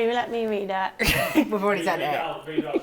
let me read it. We've already said it. Read out.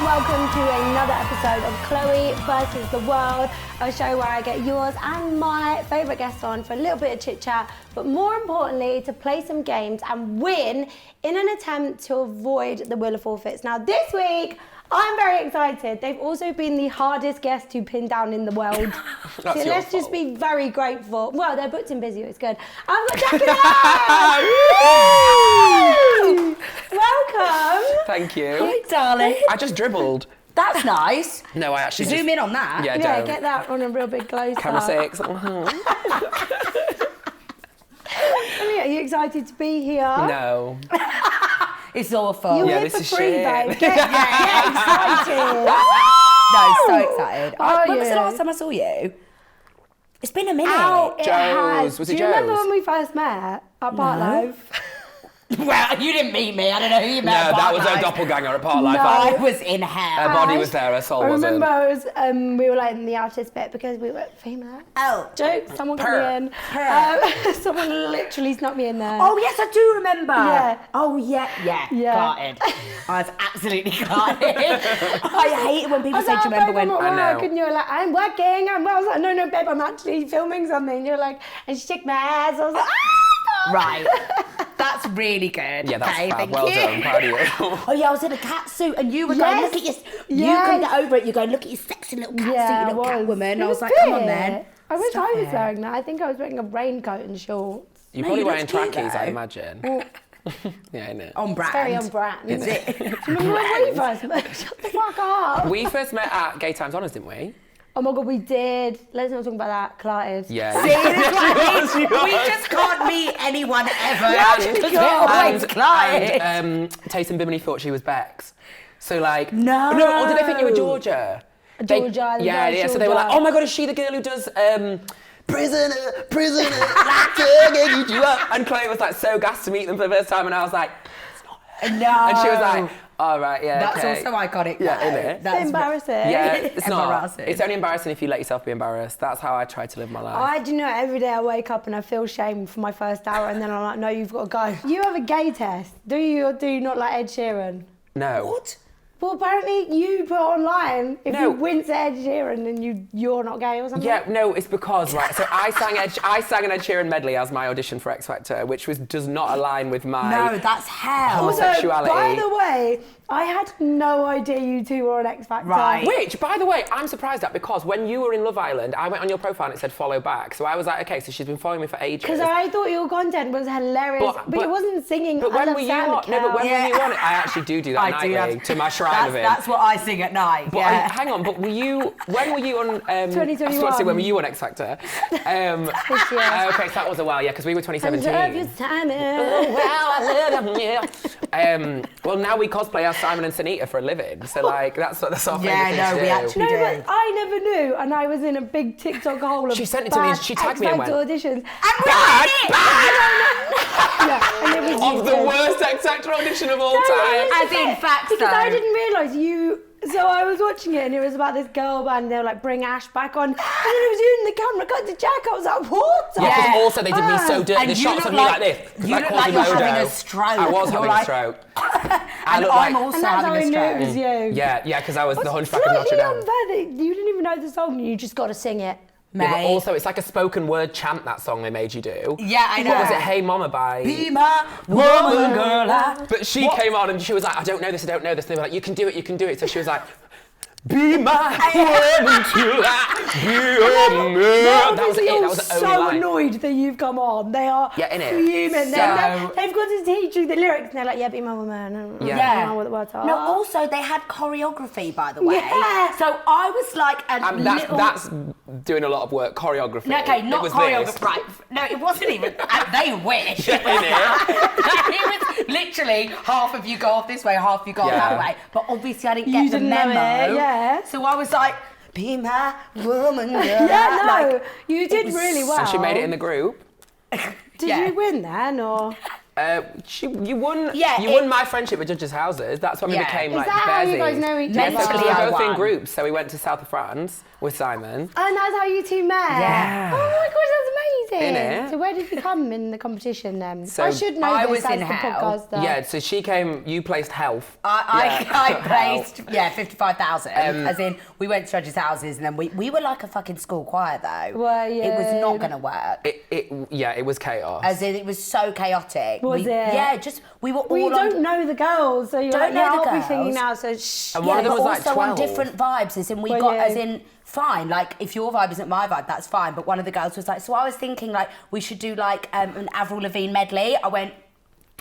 Welcome to another episode of Chloe versus the World, a show where I get yours and my favourite guests on for a little bit of chit chat, but more importantly to play some games and win in an attempt to avoid the wheel of forfeits. Now this week, I'm very excited. They've also been the hardest guests to pin down in the world. So let's just be very grateful. Well, they're booked in busy, it's good. I've got Jack and Welcome. Thank you. Hey, darling. I just dribbled. That's nice. No, I actually Zoom in on that. Yeah, Yeah, get that on a real big close up. Camera 6. Are you excited to be here? No. It's all fun. You're Yeah, here this for is free, shit. babe. Get excited. No, so excited. Are When was you? the last time I saw you? It's been a minute. Ow, it Joe's. has. Was Do it you remember Joe's? when we first met at Park Life? Well, you didn't meet me. I don't know who you No, met. that was her doppelganger at Park Life. No. I was in hell. Her body was there, her soul I wasn't. remember it was, we were like in the artist bit because we were female. Oh. Joke, someone got Purr. me in. Purr. Someone literally snuck me in there. Oh, yes, I do remember. Yeah. Oh, yeah. Carted. I was absolutely carted. I hate it when people say, do you remember when... I'm I at work, know. and you're like, I'm working. I was like, no, babe, I'm actually filming something. You're like, and she shook my ass. I was like, ah! Right. That's really good. Yeah, that's okay, fab. thank Well you. done, proud of you. Oh yeah, I was in a cat suit and you were going, Yes. look at your... You Yes. couldn't get over it. You're going, look at your sexy little cat suit, you little cat woman. It I was like, fit. come on then. I wish Stop I was it. wearing that. I think I was wearing a raincoat and shorts. You're No, probably you wearing looked cute, trackies, I though. imagine. Yeah, I know. On brand. Very on brand. Is it? Remember when we first met? Shut the fuck up. We first met at Gay Times Honours, didn't we? Oh my god, we did. Let's not talk about that. Clarted. Yeah. See, this is what I mean. We just can't meet anyone ever. Because we're always Clyde. And Taysom Bimini thought she was Bex. So like... No. No, or did they think you were Georgia? Georgia, the Yeah, girl yeah. So they were like, Georgia. oh my god, is she the girl who does... Prisoner, get you up. And Chloe was like so gassed to meet them for the first time, and I was like, No. and she was like, all right, yeah, That's okay. also iconic. Yeah, though. innit? That's embarrassing. Yeah, it's not. Embarrassing. It's only embarrassing if you let yourself be embarrassed. That's how I try to live my life. I do know every day I wake up and I feel shame for my first hour and then I'm like, no, you've got to go. You have a gay test. Do you or do you not like Ed Sheeran? No. What? Well, apparently you put online if No. you wince at Ed Sheeran then you're not gay or something. Yeah, no, it's because, right, so I sang an Ed Sheeran medley as my audition for X Factor, which does not align with my... No, that's hell. Also, homosexuality. by the way, I had no idea you two were on X Factor. Right. Which, by the way, I'm surprised at because when you were in Love Island, I went on your profile and it said follow back. So I was like, okay, so she's been following me for ages. Because I thought your content was hilarious, but it wasn't singing. But I when love were you Santa on? No, but when Cow. were you on it? I actually do that I do nightly have- to my shrine of it. That's what I sing at night. But Yeah. hang on, but when were you on... 2021. I was about to say, when were you on X Factor? This year. Okay, so that was a while, yeah, because we were 2017. I love your timing. Oh, wow, I love them, yeah. Well, now we cosplay as Simon and Sunita for a living, so like that's our favourite Yeah, thing no, to we do. actually- No, do. but I never knew, and I was in a big TikTok hole of She sent it to me and bad she tagged me and X Factor went, auditions. Bad! Yeah, and it was you Of the two. worst X Factor audition of all No, time. As in fact, because though. I didn't realise you. So I was watching it and it was about this girl band. They were like, bring Ash back on, and then it was you and the camera cut to Jack. I was like, what? Yeah, because Yeah. also they did me so dirty. And The you shots look of me like- like this. you look like you're having a stroke. I was You're having like- a stroke. I And look I'm like... also And that's how having I a knew stroke. it was you. Yeah, because I was the It's Hunchback of Notre slightly Dame. unfair that you didn't even know the song and you just got to sing it. Yeah, but Mate. also, it's like a spoken word chant, that song they made you do. Yeah, I know. What was it? Hey Mama by... Be my woman, girl. But she came on and she was like, I don't know this. And they were like, you can do it. So she was like, be my woman till I be your man. That was it. That was the only so line. annoyed that you've come on. They are Yeah, innit? fuming. So- They've got to teach you the lyrics and they're like, yeah, be my woman. Yeah. I don't know what the words are. No, also they had choreography, by the way. Yeah. So I was like a little... That's doing a lot of work, choreography. No, okay, It not was choreography. this. Right. No, it wasn't even... they wish. Innit? It was literally half of you go off this way, half of you go off Yeah. that way. But obviously I didn't You get the didn't know memo. it, yeah. So I was like, be my woman. Yeah, no, Like, you did really well. And she made it in the group. Did you win then, or? You won. Yeah, you won my friendship at judges' houses. That's when we became Is like that how you besties. guys know each Yeah, other? so 'cause we Mentally, I were both in won. groups. So we went to south of France with Simon. And that's how you two met? Yeah. Oh my gosh, that's amazing. Innit? So where did you come in the competition then? So I should know I this was as in the hell. podcast though. Yeah, so she came. You placed health. I placed 55,000. As in, we went to judges' houses, and then we were like a fucking school choir though. Were you? It was not gonna work. It was chaos. As in, it was so chaotic. Was it? Yeah, just we were all. Well, you on, don't know the girls, so you're Don't like, know yeah, the I'll be girls. singing now, so shh. And one of them but was like also 12. on different vibes. As in, we Were got you? as in fine. Like if your vibe isn't my vibe, that's fine. But one of the girls was like, so I was thinking like we should do like an Avril Lavigne medley. I went,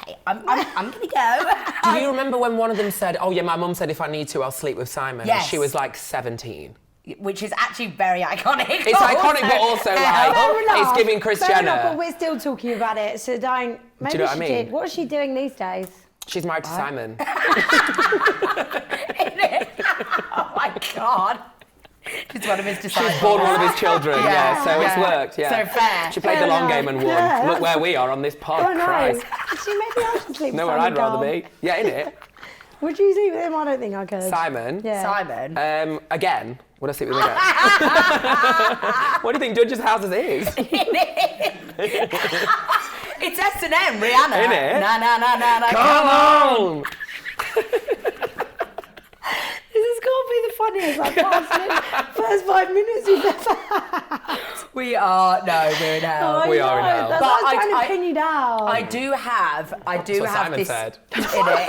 hey, I'm gonna go. Do you remember when one of them said, "Oh yeah, my mum said if I need to, I'll sleep with Simon." Yes. And she was like 17. Which is actually very iconic. It's iconic, but also like Fair enough. it's giving Kris Fair Jenner. know, but we're still talking about it, so don't. Maybe you know what she I mean? did. What is she doing these days? She's married to Simon. Oh my god. She's one of his disciples. She's born one of his children. Yeah, so it's worked. Yeah. So fair. She played the long game and won. Yeah, Look where we are on this pod. Oh no. Christ. Actually, maybe I should sleep with Know where Simon I'd rather Cowell. be. Yeah, innit? Would you sleep with him? I don't think I could. Simon. Yeah. Simon. Again. Would I sleep with him again? What do you think Judges' Houses is? It's S&M, Rihanna. Innit? Na. Come on! This has got to be the funniest first 5 minutes we've ever had. We're in hell. We are in hell. That's But why I was trying I- to pin you down. I do have That's what Simon this said. in it.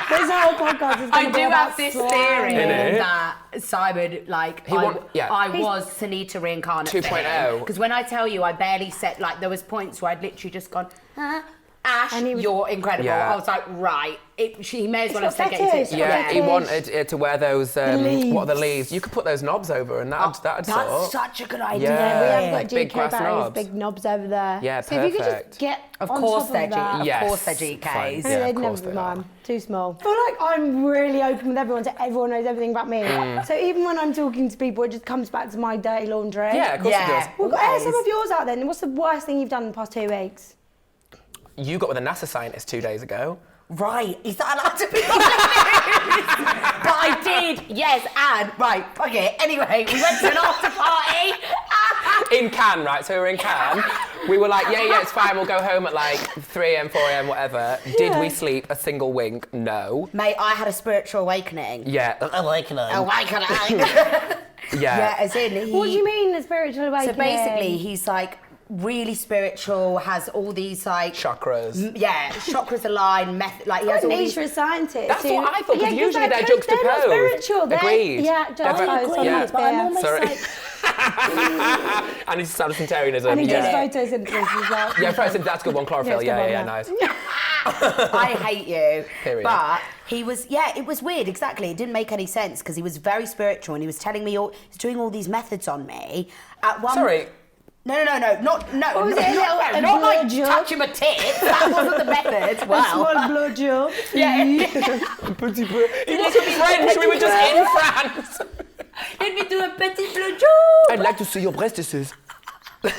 This whole podcast is I going to be do about have this slang. theory Innit? that Simon, like, He I won- was Sunita reincarnate 2.0. Because when I tell you, I barely said, like, there was points where I'd literally just gone, Ash, And he was- you're incredible. Yeah. I was like, right. She may as well have It's said got get fetish. it. Yeah, he Fetish. wanted it to wear those, leaves. what are the leaves? You could put those knobs over and that'd That's sort. such a good idea. Yeah. We have got Big GK brass batteries, knobs. big knobs over there. Yeah, so if you could perfect. just get Of on course top they're of that. G. Yes, Of course they're fine. GKs. Yeah, They'd of course never be they are. mine. Too small. I feel like I'm really open with everyone, so everyone knows everything about me. So even when I'm talking to people, it just comes back to my dirty laundry. Yeah, of course Yeah. it does. Well, air some Always. of yours out then. What's the worst thing you've done in the past 2 weeks? You got with a NASA scientist 2 days ago. Right, is that allowed to be on the news? But I did, yes, and, right, okay, anyway, we went to an after party. In Cannes, right? So we were in Cannes. We were like, yeah, it's fine. We'll go home at like 3 a.m., 4 a.m., whatever. Did we sleep a single wink? No. Mate, I had a spiritual awakening. Yeah. Awakening. Yeah, as in, What do you mean, the spiritual awakening? So basically, he's like really spiritual, has all these like Chakras. yeah, chakras aligned, method. Like he has Quite all niche these. for a scientist. That's what I thought, 'cause usually they're They're not juxtaposed. spiritual. Agreed. Yeah, They're very- juxtaposed. yeah. But I'm almost Sorry. like, And it's salutarianism. And he does yeah. photosynthesis as well. Yeah, photosynthesis, that's a good one. Chlorophyll. Yeah, it's a Yeah, good one, nice. I hate you. Period. But he was, yeah, it was weird, exactly. It didn't make any sense because he was very spiritual and he was telling me, he's doing all these methods on me. At one Sorry. No, not was it, a not little like blowjob? touching my tits. That wasn't the method. A Well, small blowjob. yeah. It wasn't French, we were just in France. Let me do a petit blowjob. I'd like to see your breastises. My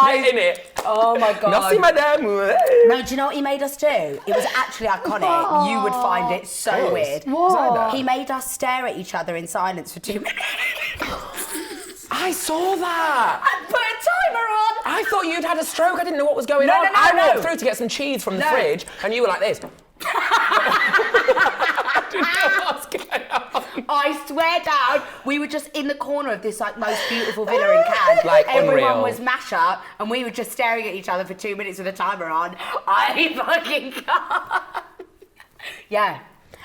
eyes. In it. Oh my god. Merci, madame. No, do you know what he made us do? It was actually iconic. You would find it so weird. What? He made us stare at each other in silence for 2 minutes. I saw that. And put a timer on. I thought you'd had a stroke. I didn't know what was going No, on. no, no, I no. walked through to get some cheese from the No. fridge, and you were like this. I didn't know what was going on. I swear down, we were just in the corner of this like most beautiful villa in Cannes. Like, everyone unreal. was mash up, and we were just staring at each other for 2 minutes with a timer on. I fucking can't. Yeah.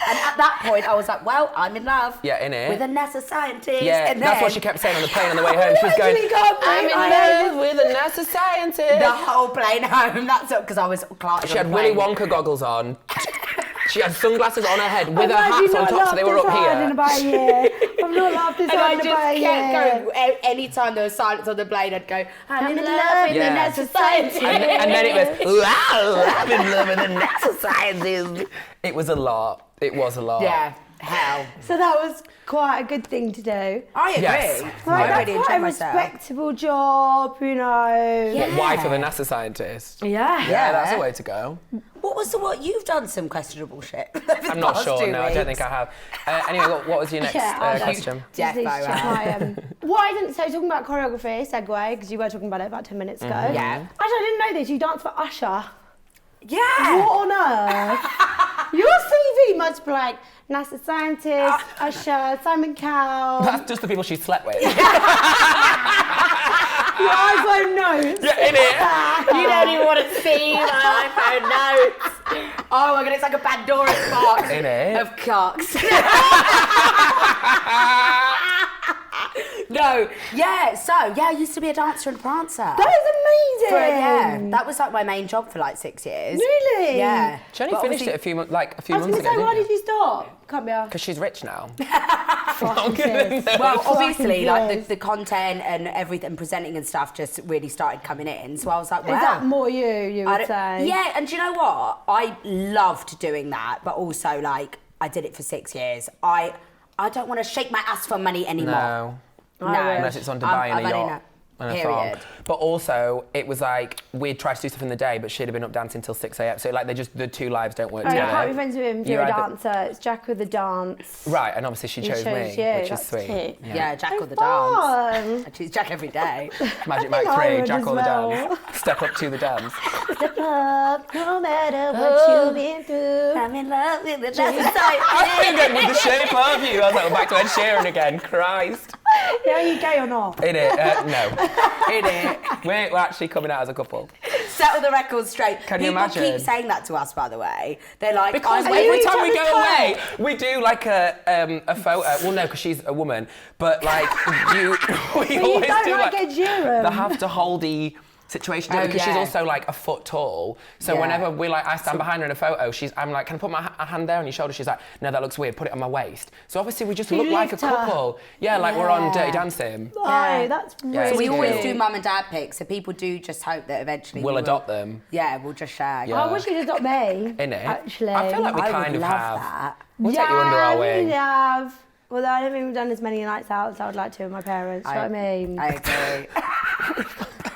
And at that point, I was like, well, I'm in love. Yeah, innit? With a NASA scientist. Yeah, and that's then what she kept saying on the plane on the way home. She was going, I'm in love with a NASA scientist. the whole plane home. That's up because I was clarted She on had the Willy plane. Wonka goggles on. She had sunglasses on her head with her hats on top, so they were up In here. about a year. I've not laughed this And hard I in just about a kept year. going. Anytime there was silence on the plane, I'd go, I'm in love with Yeah. the NASA scientist. And then it was, wow, I'm in love with a NASA scientist. It was a lot. It was a lot. Yeah. hell. So that was quite a good thing to do. I agree. Yes. Right, I that's really quite enjoy a myself. respectable job, you know. Yeah. What, wife of a NASA scientist? Yeah. Yeah, that's the way to go. What you've done some questionable shit. I'm not sure, no, I don't think I have. Anyway, what was your next question? Just need to check my, what I didn't say, talking about choreography, segue, because you were talking about it about 10 minutes ago. Yeah. Actually, I didn't know this, you danced for Usher. Yeah. What on earth? Your CV must be like NASA scientist, Usher, Simon Cowell. That's just the people she slept with. Your iPhone notes. Yeah, innit? You don't even want to see my iPhone notes. Oh my god, it's like a Pandora's box Innit? of cocks. No, yeah, so, yeah, I used to be a dancer and prancer. That is amazing. That was like my main job for like 6 years. Really? Yeah. She only But finished it obviously- a few months I was ago. going to say, why did you stop? Can't be Because she's rich now. fucking sis. Well, obviously, Fucking like sis. the content and everything, presenting and stuff just really started coming in. So I was like, wow. Is that more you I would don't- say? Yeah, and do you know what? I loved doing that, but also like I did it for 6 years. I don't want to shake my ass for money anymore. No. No. Unless it's on Dubai in I've a had yacht. enough. And a Period. thong. But also, it was like, we'd try to do stuff in the day, but she'd have been up dancing till 6 a.m. So like, the two lives don't work Oh, you together. can't be friends with him if You you're a either- dancer. It's Jack with the dance. Right, and obviously she He chose chose me, you. which is That's sweet. cute. Yeah, Jack So of the dance. fun. I choose Jack every day. Magic I think Mike I 3, would Jack as all the well. dance. Step up to the dance. Step up, no matter what you've been through. I'm in love with the dance. I think I'm with the shape of you. I was like, we're back to Ed Sheeran again. Christ. Yeah, are you gay or not? In it? No. In it. We're actually coming out as a couple. Settle the record straight. Can you People imagine? keep saying that to us, by the way. They're like, Because I'm Are you every each time we other's go away, type? we do like a photo. Well, no, because she's a woman. But like, we But you always don't do like Ed Sheeran. the have to holdy situation Oh, because she's yeah. also like a foot tall. So Yeah. whenever I stand behind her in a photo, I'm like, can I put my hand there on your shoulder? She's like, no, that looks weird. Put it on my waist. So obviously we just So you look like a lift her. couple. Yeah, like we're on Yeah. Dirty Dancing. Oh, Yeah. that's Yeah, really So we always cute. do mum and dad pics, so people do just hope that eventually We'll we will- adopt them. Yeah, we'll just shag. Yeah. I wish you'd adopt me. Innit? Actually. I feel like we I kind would of love have. that. We'll take you under our wing. We have. Although I don't think we've done as many nights out as I would like to with my parents. You know what I mean? I agree.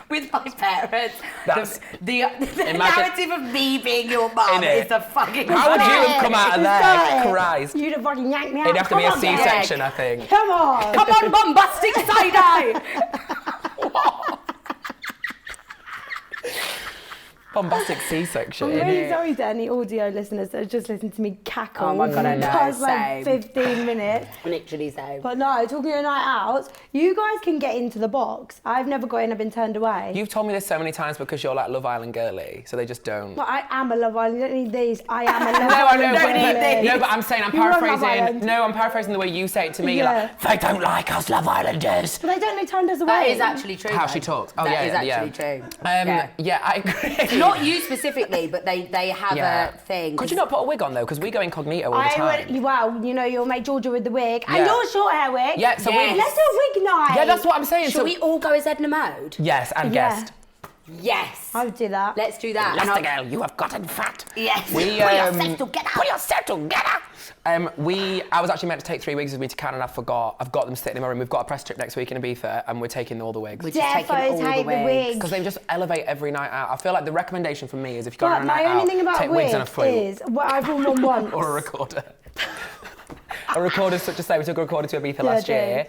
With my parents, That's- the Imagine- narrative of me being your mum Innit? is a fucking. How would you have come out of there? Stop it. Christ. You'd have fucking yanked me out. It'd have to be a Come on, Greg. C-section, I think. Come on. Come on, bombastic side eye. Bombastic I'm C-section. really sorry to any audio listeners that have just listened to me cackle Oh my God, I know, for the past like same. 15 minutes. Literally same. But no, talking of night out, you guys can get into the box. I've never got in, I've been turned away. You've told me this so many times because you're like Love Island girly, so they just don't. But I am a Love Island, you don't need these. I am a Love No, I Island. know, don't need girly. these. no, but I'm saying I'm You run Love paraphrasing. Island. No, I'm paraphrasing the way you say it to me. Yeah. Like, they don't like us Love Islanders. But they don't know turned us away. That is actually true. How though. she talks. Oh, That yeah, is yeah, actually yeah. true. Yeah, I agree. Not you specifically, but they have Yeah. a thing. Could you not put a wig on though? Because we go incognito all the time. Well, you know, you'll make Georgia with the wig. And Yeah. your short hair wig. Yeah, so Yes. Let's do a wig night. Yeah, that's what I'm saying. Shall so we all go as Edna Mode? Yes, and Yeah. guest. Yes. I would do that. Let's do that. And Lester girl, you have gotten fat. Yes. We, Put yourself together. Put yourself together. I was actually meant to take 3 wigs with me to Cannes and I forgot. I've got them sitting in my room. We've got a press trip next week in Ibiza and we're taking all the wigs. We're just taking all Defo take the the wigs. wigs. Because they just elevate every night out. I feel like the recommendation from me is if you go on But a my night only out, thing about take wigs and a wigs flute. is, what I've worn one once. Or a recorder. A recorder, such as say, we took a recorder to Ibiza last Jay. year.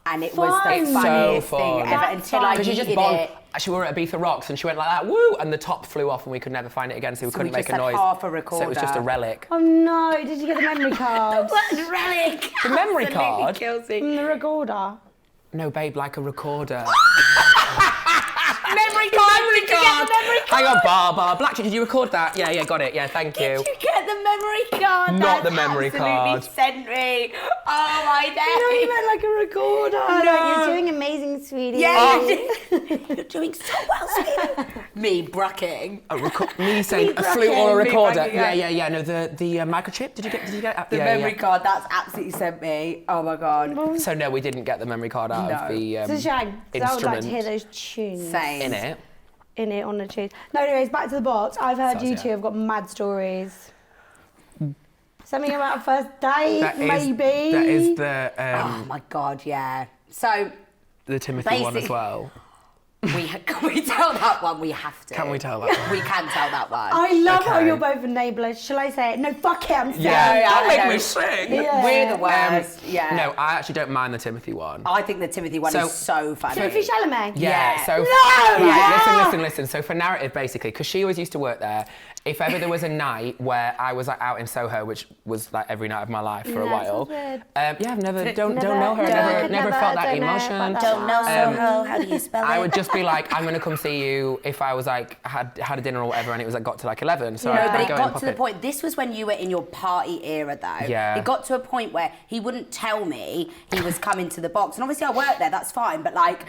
And it was Fun. the It's funniest so thing fun. ever That's until fun. I Because she just needed bombed. it. She were at Ibiza Rocks and she went like that, woo, and the top flew off and we could never find it again, so we couldn't we make just a had noise. half a So it was recorder. just a relic. Oh no, did you get the memory card? What relic? The memory card? Kills me. From the recorder. No, babe, like a recorder. Memory card. Did you get the memory card? Hang on, bar. Blackjack, did you record that? Yeah, got it. Yeah, thank you. Did you get the memory card? Not That's the memory card. absolutely sent me. Oh my You know, you days. meant like a recorder. Like, you're doing amazing, sweetie. Yeah, you're doing so well, sweetie. Me bracking. Me saying a flute bracket. or a Me recorder. bracket, yeah. Yeah. No, the microchip. Did you get it? The memory card, that's absolutely sent me. Oh my god. So no, we didn't get the memory card out of No. the It's a shame. 'Cause I would like to hear instrument those tunes. Same. in it. In it on the tunes. No, anyways, back to the box. I've heard Sounds, you yeah. two have got mad stories. Something about a first date, maybe. That is the Oh my God, yeah. So the Timothy one as well. Can we tell that one? We have to. Can we tell that one? We can tell that one. I love how Okay. you're both enablers. Shall I say it? No, fuck it, I'm saying Don't I make know. me sing. Yeah. We're the worst. Yeah. No, I actually don't mind the Timothy one. I think the Timothy one So- is so funny. Timothy Chalamet. Yeah, so No! right, listen. So for narrative, basically, because she always used to work there, if ever there was a night where I was like out in Soho, which was like every night of my life for a Yeah, while. sounds weird. Yeah, I've don't Never- know her, don't- never felt that don't know emotion. about that Don't know one. Soho. How do you spell it? I would just be like, I'm gonna come see you if I was like had a dinner or whatever, and it was like got to like 11. So Yeah. I'd No, but it go and got pop to the in. point. This was when you were in your party era, though. Yeah. It got to a point where he wouldn't tell me he was coming to the box, and obviously I worked there. That's fine, but like.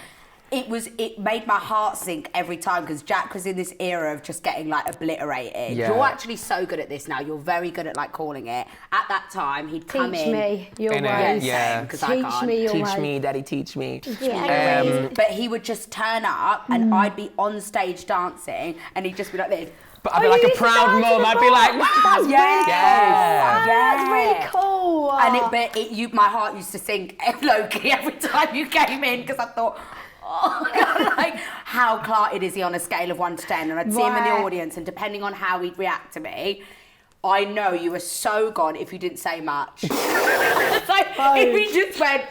It made my heart sink every time because Jack was in this era of just getting like obliterated. Yeah. You're actually so good at this now. You're very good at like calling it. At that time, he'd come Teach in. me your In it, ways. yeah. Because I Teach can't. me your Teach ways. me, daddy, teach me. Yeah. But he would just turn up and I'd be on stage dancing and he'd just be like this. But I'd be Oh, like you a used to proud dance mum. in I'd the be like, box. wow. That's really Yeah. cool. That's really cool. And my heart used to sink low-key every time you came in because I thought, oh my God, like how clarted is he on a scale of 1 to 10? And I'd see him in the Right. audience and depending on how he'd react to me, I know you were so gone if you didn't say much. Like, if he just went,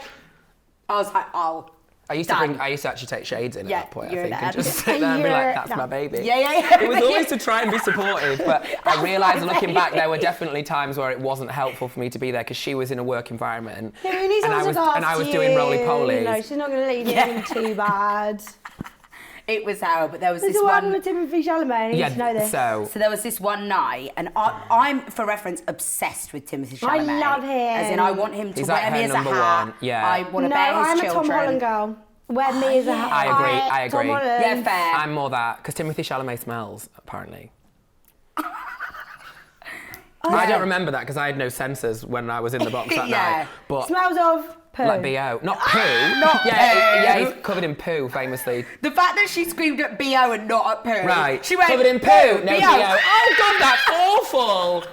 I was like, oh. I used to actually take shades in Yeah, at that point, I you're think, an and just ad. sit there and be You're like, that's an my ad. baby. Yeah. It was always to try and be supportive, but I realised looking back, there were definitely times where it wasn't helpful for me to be there because she was in a work environment. Yeah, you need and I someone was to look and I was after doing you. roly-polies. No, she's not going to leave you in too bad. It was hell, but there was This this is what happened one. with Timothy Chalamet. I need to know this. so So there was this one night, and I'm, for reference, obsessed with Timothy I Chalamet. love him. As in, I want him to He's wear like me her as a number hat. one, yeah. I want to No, bear his I'm children. a Tom Holland girl. Wear me as a hat. I agree. Tom Holland. Yeah, fair. I'm more that, because Timothy Chalamet smells, apparently. I don't remember that because I had no sensors when I was in the box that Yeah. night. But Smells of poo. like BO. Not poo. Not yeah, poo. he's covered in poo, famously. The fact that she screamed at BO and not at poo. Right. She went, covered in poo. No BO. BO. Oh God, that's awful.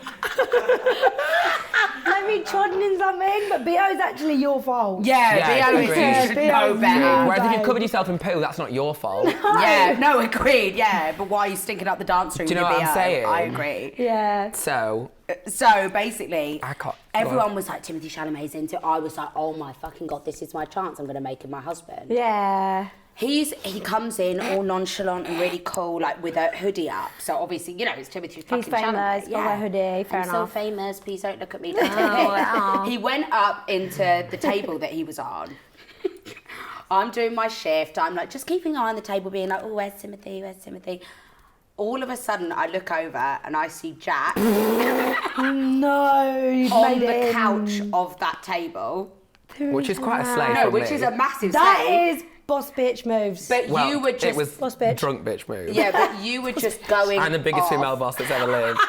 I've been trodden in something, but BO is actually your fault. Yeah, Yeah, BO is, agreed. you should BO know is better. you. Whereas if Right. you've covered yourself in poo, that's not your fault. Yeah, no, agreed, yeah. But why are you stinking up the dance room Do you know with what I'm BO? saying? I agree. Yeah. So So basically, I can't- everyone was like, Timothy Chalamet's into it. I was like, oh my fucking God, this is my chance. I'm going to make him my husband. Yeah. He comes in all nonchalant and really cool, like with a hoodie up. So obviously, you know, it's Timothy fucking famous, Chalamet. got a hoodie, fair I'm enough. so famous, please don't look at me. Don't take pics. wow. He went up into the table that he was on. I'm doing my shift. I'm like, just keeping an eye on the table, being like, oh, where's Timothy? Where's Timothy? All of a sudden, I look over and I see Jack No, you've on made the it. couch of that table. which is quite a slave No, from which me. is a massive That slave. is boss bitch moves. But Well, you were just... it was Boss bitch. drunk bitch move. Yeah, but you were just going I'm the biggest off. female boss that's ever lived.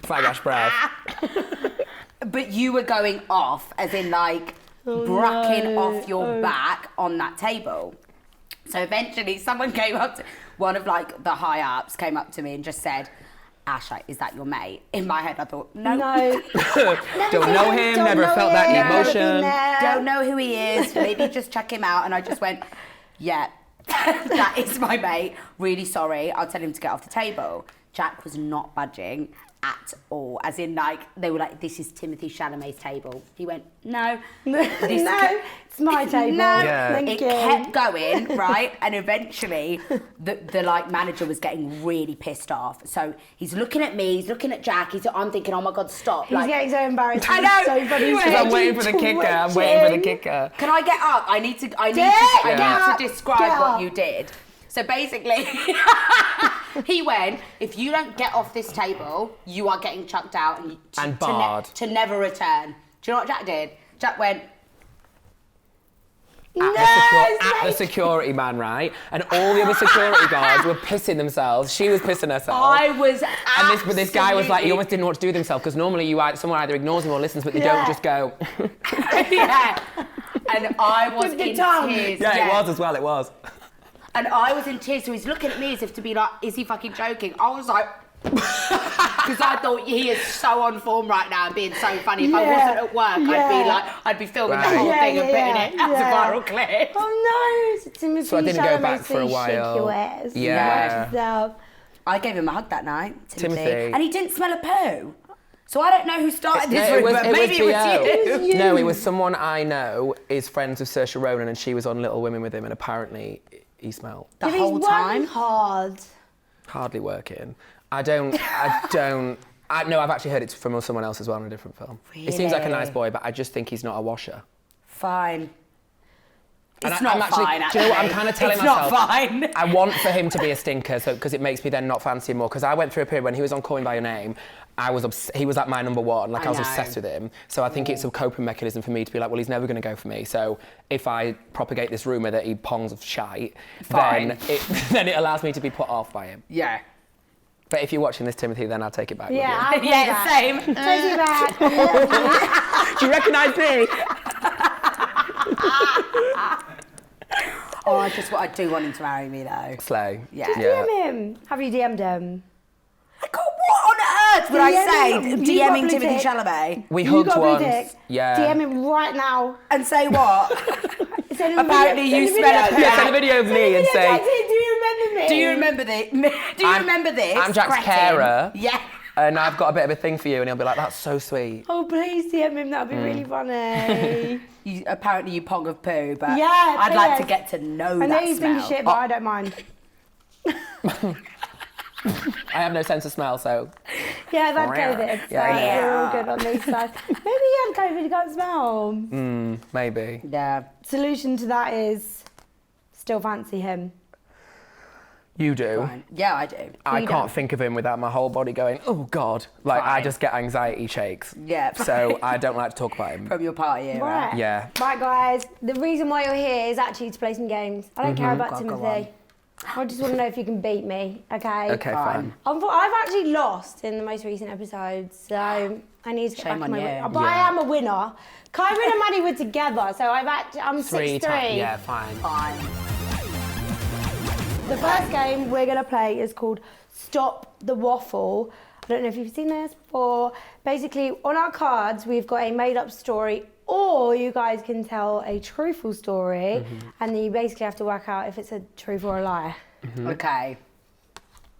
Flag Ash breath. But you were going off, as in like bracking off your back on that table. So eventually someone came up to, one of like the high ups came up to me and just said, Ash, like, is that your mate? In my head I thought, no. No. Don't know him, Don't never know felt him, that never been emotion. there. Don't know who he is, maybe just check him out. And I just went, yeah, that is my mate. Really sorry, I'll tell him to get off the table. Jack was not budging at all. As in, like, they were like, this is Timothy Chalamet's table. He went, no. No, it's my table. No, Yeah. Thank it you. kept going, right? And eventually, the like manager was getting really pissed off. So he's looking at me, he's looking at Jack. I'm thinking, oh my God, stop! He's Like, getting so embarrassed. I know. It's so funny. Because He's I'm waiting for the twitching. kicker. I'm waiting for the kicker. can I get up? I need to up. describe Get what up. you did. So basically, he went, if you don't get off this table, you are getting chucked out And barred. to never return. Do you know what Jack did? Jack went. At the security man, right? And all the other security guards were pissing themselves. She was pissing herself. I was But this guy was like, he absolutely- almost didn't know what to do with himself because normally someone either ignores him or listens, but they Yeah. don't just go. Yeah. And I was With the in tongue. tears. Yeah, it was as well, it was. And I was in tears, so he's looking at me as if to be like, is he fucking joking? I was like, Because I thought he is so on form right now and being so funny. If I wasn't at work, I'd be filming the whole thing and putting it as a viral clip. Oh no! So Timothy So I didn't go back Chalamet, for a while. Yeah. I gave him a hug that night, Timothy. Timothy. And he didn't smell a poo. So I don't know who started this No, rumor. Maybe it was you. No, it was someone I know is friends with Saoirse Ronan, and she was on Little Women with him, and apparently he smelled. The whole time? Hard. Hardly working. I've actually heard it from someone else as well in a different film. He seems like a nice boy, but I just think he's not a washer. Fine. It's I'm not fine, do you know what? I'm kind of telling myself. It's not fine. I want for him to be a stinker, because it makes me then not fancy him more. Because I went through a period when he was on Call Me By Your Name, he was like my number one. Like I was obsessed with him. So I think it's a coping mechanism for me to be like, well, he's never going to go for me. So if I propagate this rumour that he pongs of shite, then it allows me to be put off by him. Yeah. But if you're watching this, Timothy, then I'll take it back. Yeah, same. Take it back. Do you recognise me? I do want him to marry me though. Slay. Yeah. DM him. Have you DM'd him? I got what on earth would I say? You got DMing blue Timothy tick. Chalamet. We You hugged got blue once. tick. Yeah. DM him right now. And say what? Apparently you smell a poo. Yeah, send a video of me and say, Do you remember me? Do you remember this? Do you remember this? I'm Jack's Cretin? carer. Yeah. And I've got a bit of a thing for you, and he'll be like, that's so sweet. Oh, please DM him. That'd be really funny. Apparently you pong of poo, but Yeah, I'd like to yes. get to know I that know you think smell. of shit, but I don't mind. I have no sense of smell, so. Yeah, I've had COVID. So Yeah. we're all good on these sides. Maybe you had COVID, you can't smell. Maybe. Yeah. Solution to that is still fancy him. You do. Fine. Yeah, I do. I You can't don't. think of him without my whole body going, oh God. Like, I Fine. just get anxiety shakes. Yeah. So I don't like to talk about him. From your party era. Right. Yeah. Right, guys. The reason why you're here is actually to play some games. I don't care about God, go Timothy. I just want to know if you can beat me, okay? Okay, fine. I've actually lost in the most recent episodes, so I need to get Shame back on my you. win. But I am a winner. Kyron and Maddie were together, so I'm 6-3. Yeah, fine. Fine. The first game we're going to play is called Stop the Waffle. I don't know if you've seen this before. Basically, on our cards, we've got a made-up story, or you guys can tell a truthful story, and then you basically have to work out if it's a truth or a lie. Okay.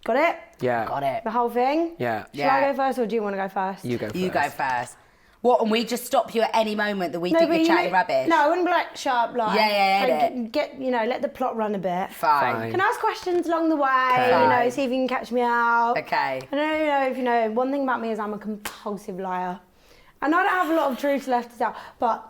Got it? Yeah. Got it. The whole thing? Yeah. Shall I go first, or do you want to go first? You go first. You go first. What, and we just stop you at any moment that we think but you're you chatting know- rubbish? No, I wouldn't be like, sharp lie. Yeah, Like, get, let the plot run a bit. Fine. Can I ask questions along the way? Okay. See if you can catch me out. Okay. I don't know if you know, one thing about me is I'm a compulsive liar. And I don't have a lot of truth left to tell. But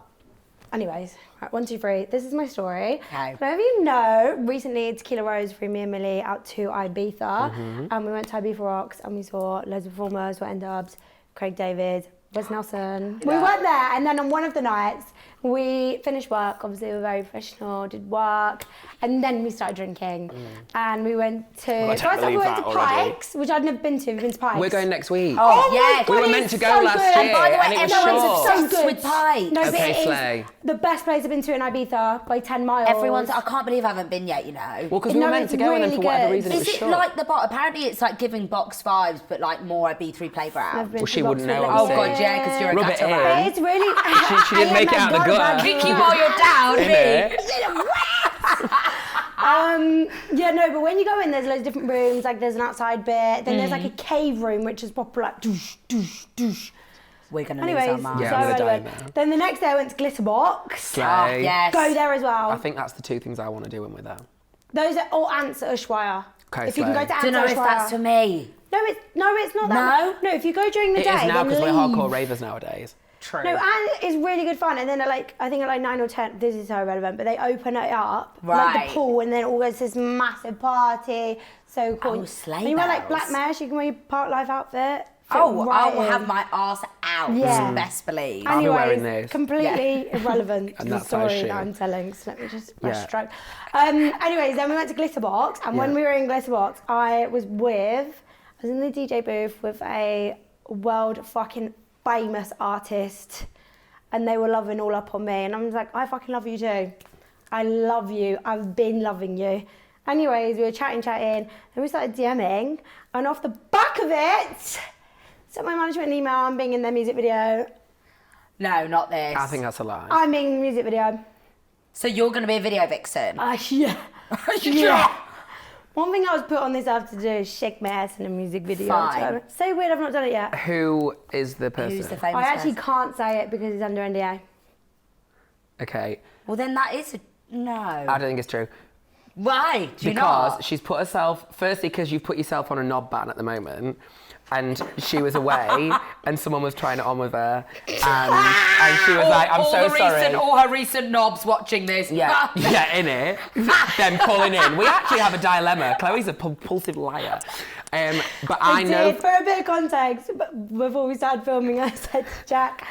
anyways, right, 1, 2, 3. This is my story. Okay. So if you know, recently Tequila Rose flew me and Millie out to Ibiza. And we went to Ibiza Rocks and we saw loads of performers, Wet End Dubs, Craig David, Wes Nelson. We went there, and then on one of the nights, we finished work. Obviously, we were very professional, did work, and then we started drinking. And we went to, I don't first off, we believe went to that already. Pikes, which I'd never been to. We've been to Pikes. We're going next week. Oh, my yeah. God, We were meant it's to go so last good. year, by the way, and it was everyone's short. obsessed with Pikes. No, but Okay, it is slay. the best place I've been to in Ibiza by 10 miles. I can't believe I haven't been yet, you know. Well, because we No, were meant it's to go, and then really for whatever good. reason it was Is it short. like the bar? Apparently, it's like giving box vibes, but like more a B3 I've playground. been Well, to she wouldn't Vauxhall know, Lake. Oh obviously. god, yeah, because you're a Rub it gutter in. rat. It's really. She didn't make it out the gutter. Kick you while you're down, me. Yeah, no, but when you go in, there's loads of different rooms. Like, there's an outside bit. Then there's like a cave room, which is proper like douche, douche, douche. We're gonna lose our Anyways, minds. Yeah, so I'm gonna die relevant. now. Then the next day I went to Glitterbox. Slay. Oh, yes. Go there as well. I think that's the two things I want to do when we're there. Those are all ants at Ushuaia. Okay, if you can go slay. to ants Don't know at if Ushuaia. that's for me. No, it's not that. No, if you go during the It day, is now then because we're leave. hardcore ravers nowadays. True. No, and it's really good fun. And then I think at like 9 or 10, this is so irrelevant, but they open it up, like Right. the pool, and then it all goes to this massive party. So cool. Oh, sleigh And you wear like bells. black mesh, you can wear your park life outfit. fit Oh, right I will in. have my arse out. Yeah. Best believe. I'll be wearing Anyways, this. completely irrelevant to And the that size story shoe. that I'm telling. So let me just Yeah. stroke. Anyways, then we went to Glitterbox, and when Yeah. we were in Glitterbox, I was in the DJ booth with a world fucking famous artist, and they were loving all up on me, and I was like, I fucking love you too. I love you. I've been loving you. Anyways, we were chatting, and we started DMing, and off the back of it, sent my management an email, I'm being in their music video. No, not this. I think that's a lie. I'm being in the music video. So you're going to be a video vixen? Yeah. Yeah. One thing I was put on this earth to do is shake my ass in a music video. Fine. So weird, I've not done it yet. Who is the person? Who's the famous I actually person? can't say it because it's under NDA. Okay. Well, then that is no. I don't think it's true. Why? Do you Because not? she's put herself, firstly, because you've put yourself on a knob ban at the moment, and she was away, and someone was trying it on with her, and she was like, I'm so sorry. All her recent knobs watching this. Yeah, yeah, innit? Them calling in. We actually have a dilemma. Chloe's a compulsive liar. But I know... For a bit of context, before we started filming, I said to Jack,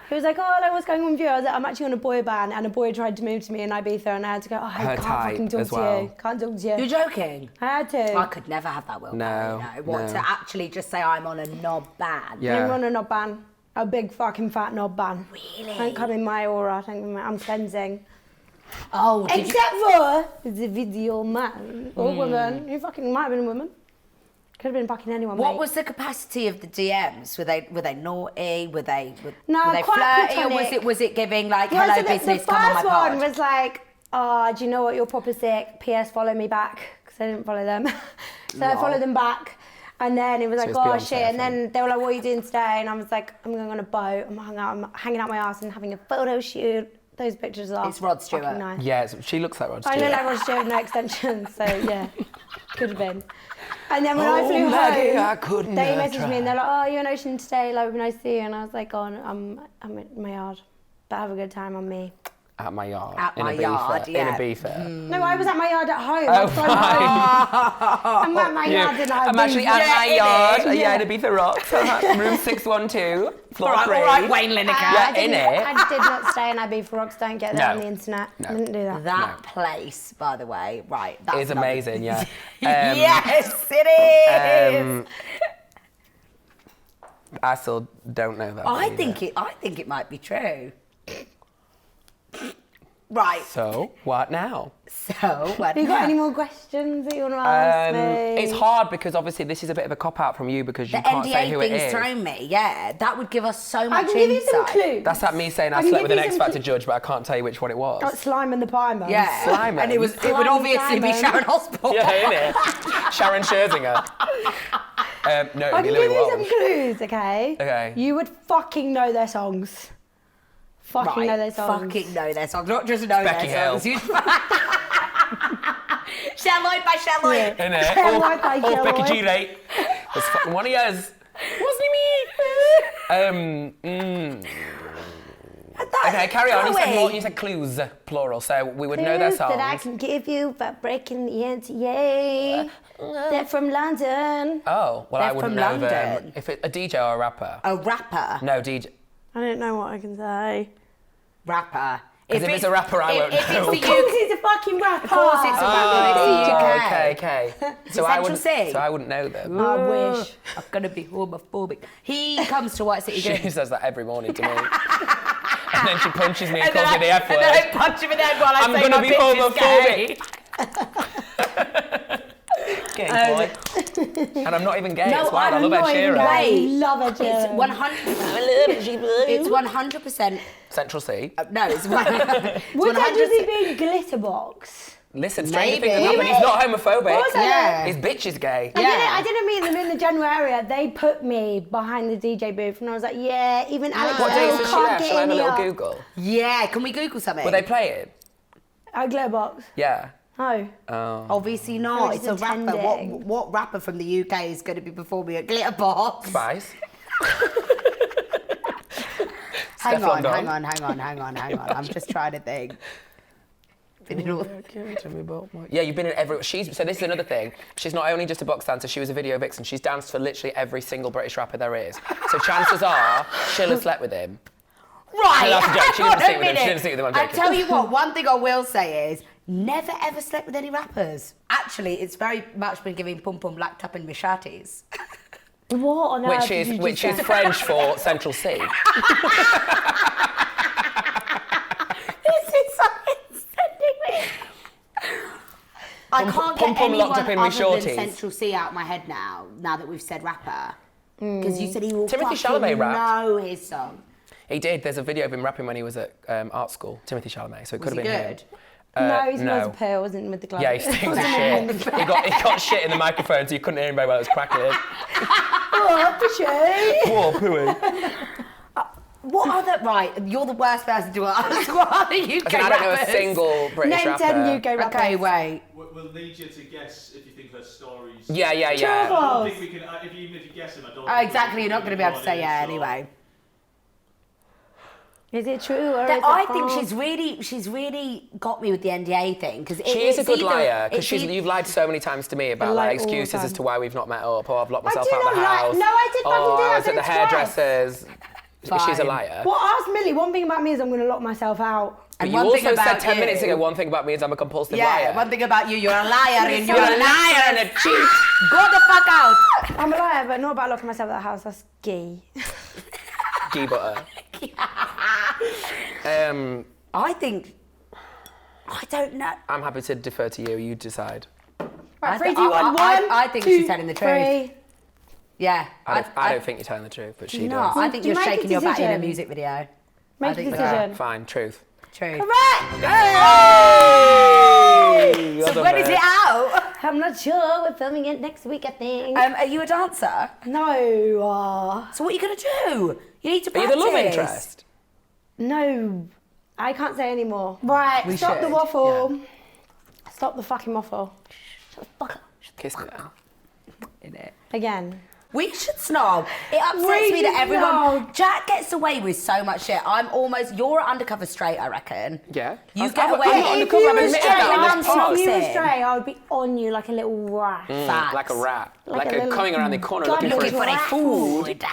he was like, oh, like, what's going on with you? I was like, I'm actually on a boy band, and a boy tried to move to me in Ibiza, and I had to go, oh, I Her can't type fucking talk as to well. you. Can't talk to you. You're joking? I had to. I could never have that willpower. No, What, no. to actually just say I'm on a knob ban? Yeah. I'm on a knob ban. A big fucking fat knob ban. Really? Don't come in my aura. I'm cleansing. Oh, did you... Except for the video man or woman. Who fucking might have been a woman. Could have been fucking anyone, What mate. was the capacity of the DMs? Were they naughty? Were they No, were they quite flirty? Or platonic. was it giving like Yeah, hello so business, the come on my first pod? one was like, oh, do you know what, you're proper sick. P.S. follow me back. Because I didn't follow them. So I followed them back. And then it was like, it's oh Beyonce, shit. I And then they were like, what are you doing today? And I was like, I'm going on a boat. I'm hanging out my ass and having a photo shoot. Those pictures are It's Rod Stewart. fucking nice. Yeah, she looks like Rod I Stewart. look like Rod Stewart, no extensions, so yeah, could have been. And then when I flew Maggie, home, I couldn't they have messaged me and they're like, oh, you're in Ocean today, like, it would be nice to see you. And I was like, oh, I'm at my yard, but have a good time on me. At my yard. At in my Ibiza, yard, yeah. In Ibiza. No, I was at my yard at home. Oh, I'm at my yard in Ibiza. I'm actually at my yard. Yeah. Yeah, in Ibiza Rocks. Room 612, floor 3. All right, Wayne Lineker. Yeah, in it. I did not stay in Ibiza Rocks, don't get that No. on the internet. No. I didn't do that. That place, by the way, right? That's It's another- amazing, yeah. Yes, it is. I still don't know that. I either. think it might be true. Right. So, what now? So, what? Have you got any more questions that you want to ask me? It's hard because obviously this is a bit of a cop-out from you because you The can't say NDA who it thing's is. thrown me. Yeah, that would give us so I much can give you some insight. clues. That's like me saying I can slept give with an you X some Factor judge, but I can't tell you which one it was. Oh, Slime and the Pie Man. Yeah, Slime and it would Slime obviously be Simon. Sharon Osbourne. Yeah, innit? Sharon Scherzinger. No, I it'd be can Louis give you some Walsh. clues, okay? Okay. You would fucking know their songs. Fucking know their songs. Fucking know their songs, not just know Becky their songs. Shalloy by Shalloy. Yeah. Innit? Shall I by Oh, Shall Becky I? G, right? It's fucking one of yours. Wasn't me. Okay, carry on. You said clues, plural, so we would know their Clues songs. that I can give you for breaking the NDA. They're from London. Oh, well, They're I wouldn't from know them. London. If it, a DJ or a rapper? A rapper. No, DJ. I don't know what I can say. Rapper. 'Cause if it's a rapper, I won't if know. It's Of the course UK, he's a fucking rapper. of course it's a rapper. It's the UK. okay. Central C. So I wouldn't know them. I wish. I'm gonna be homophobic. He comes to White City She Gym. says that every morning to me. And then she punches me and And then calls me the F and then I word. punch him in the head while I I'm say gonna my be bitch is homophobic. Gay boy. And I'm not even gay. No, It's wild. I I'm love Ed not even Sheeran. gay. I love Ed It's Sheeran. 100. It's 100%. Central C. No, it's Would that just 100%. be a glitter box? Listen, stranger Maybe. things have happened. He's not homophobic. Also, Yeah. His bitch is gay. Yeah. I didn't meet them in the general area. They put me behind the DJ booth, and I was like, yeah, even Alex What days Earl was she can't there? get Shall I have in a little here. Google? Yeah, can we Google something? Were they playing? A glitter box. Yeah. Oh. Oh. Obviously not. I It's was a rapper. attending. What rapper from the UK is going to be performing at Glitterbox? Spice. Hang Stefflon on, Don. hang on. I'm just trying to think. Been in all- Yeah, you've been in every. So this is another thing. She's not only just a box dancer. She was a video vixen. She's danced for literally every single British rapper there is. So chances are she'll have slept with him. Right, No, that's a joke. She hang didn't on sleep a with him. She minute. didn't sleep with him, I'm I joking. tell you what, one thing I will say is, never ever slept with any rappers. Actually, it's very much been giving pum pum black tap and mishatis. What on earth Which did you is just say? French for Central C. This is so sending me. I can't Pum get Pum anyone locked up in other with than shorties. Central C out of my head now that we've said rapper. Because you said he will Timothy fucking Chalamet rapped. know his song. He did. There's a video of him rapping when he was at art school. Timothy Chalamet. So it could Was have he been good? him. No, he smells no. a pill, wasn't with the glove. Yeah, he stinks of shit. He got shit in the microphone, so you couldn't hear him very well. It was crackling. Oh, for sure. Whoa, pooey. What other... Right, you're the worst person to ask. What other UK I don't know a rappers? single British Name rapper. 10 UK rappers. Okay, wait. We'll need you to guess if you think her story's... Yeah. I True. don't think we can... even if you guess him, I don't... Oh, exactly, you're not going to be able to say yeah so- anyway. Is it true or is it I think false? she's really got me with the NDA thing because She is a good liar, because you've lied so many times to me about lie like all the excuses as time. to why we've not met up, or I've locked myself do out of the not lie. house. No, I did fucking do that. I was at the Twice. hairdressers. She's a Fine. liar. Well, ask Millie. One thing about me is I'm going to lock myself out. But And you one thing also said about 10 minutes you- ago, one thing about me is I'm a compulsive Yeah, liar. one thing about you're a liar and You're a liar and a cheat. Go the fuck out. I'm a liar, but not about locking myself out of the house. That's gay. Ghee butter. I don't know. I'm happy to defer to you. You decide. Right, I 3, th- 2, 1, I- 1. I think 2, she's telling the truth. 3. Yeah. I don't think you're telling the truth, but she No, does. I think Do you you're make a shaking your back in a decision? music video. Make a think so. decision. Fine, truth. True. Correct! Hey! So when is it out? I'm not sure. We're filming it next week, I think. Are you a dancer? No. So what are you going to do? You need to Are you practice. the love interest? No. I can't say anymore. Right, We stop the should, waffle. Stop the fucking waffle. Shut the fuck up. Kiss me now. Innit? Again. We should snob. It upsets We me that should everyone... snob. Jack gets away with so much shit. You're undercover straight, I reckon. Yeah. You I've- get I've- away I'm with not it. undercover, I've admitted that on this pod. If you were Boxing. straight, I would be on you like a little rat. Facts. Like a rat. Like Like a a little coming around the corner God looking for looking his for food.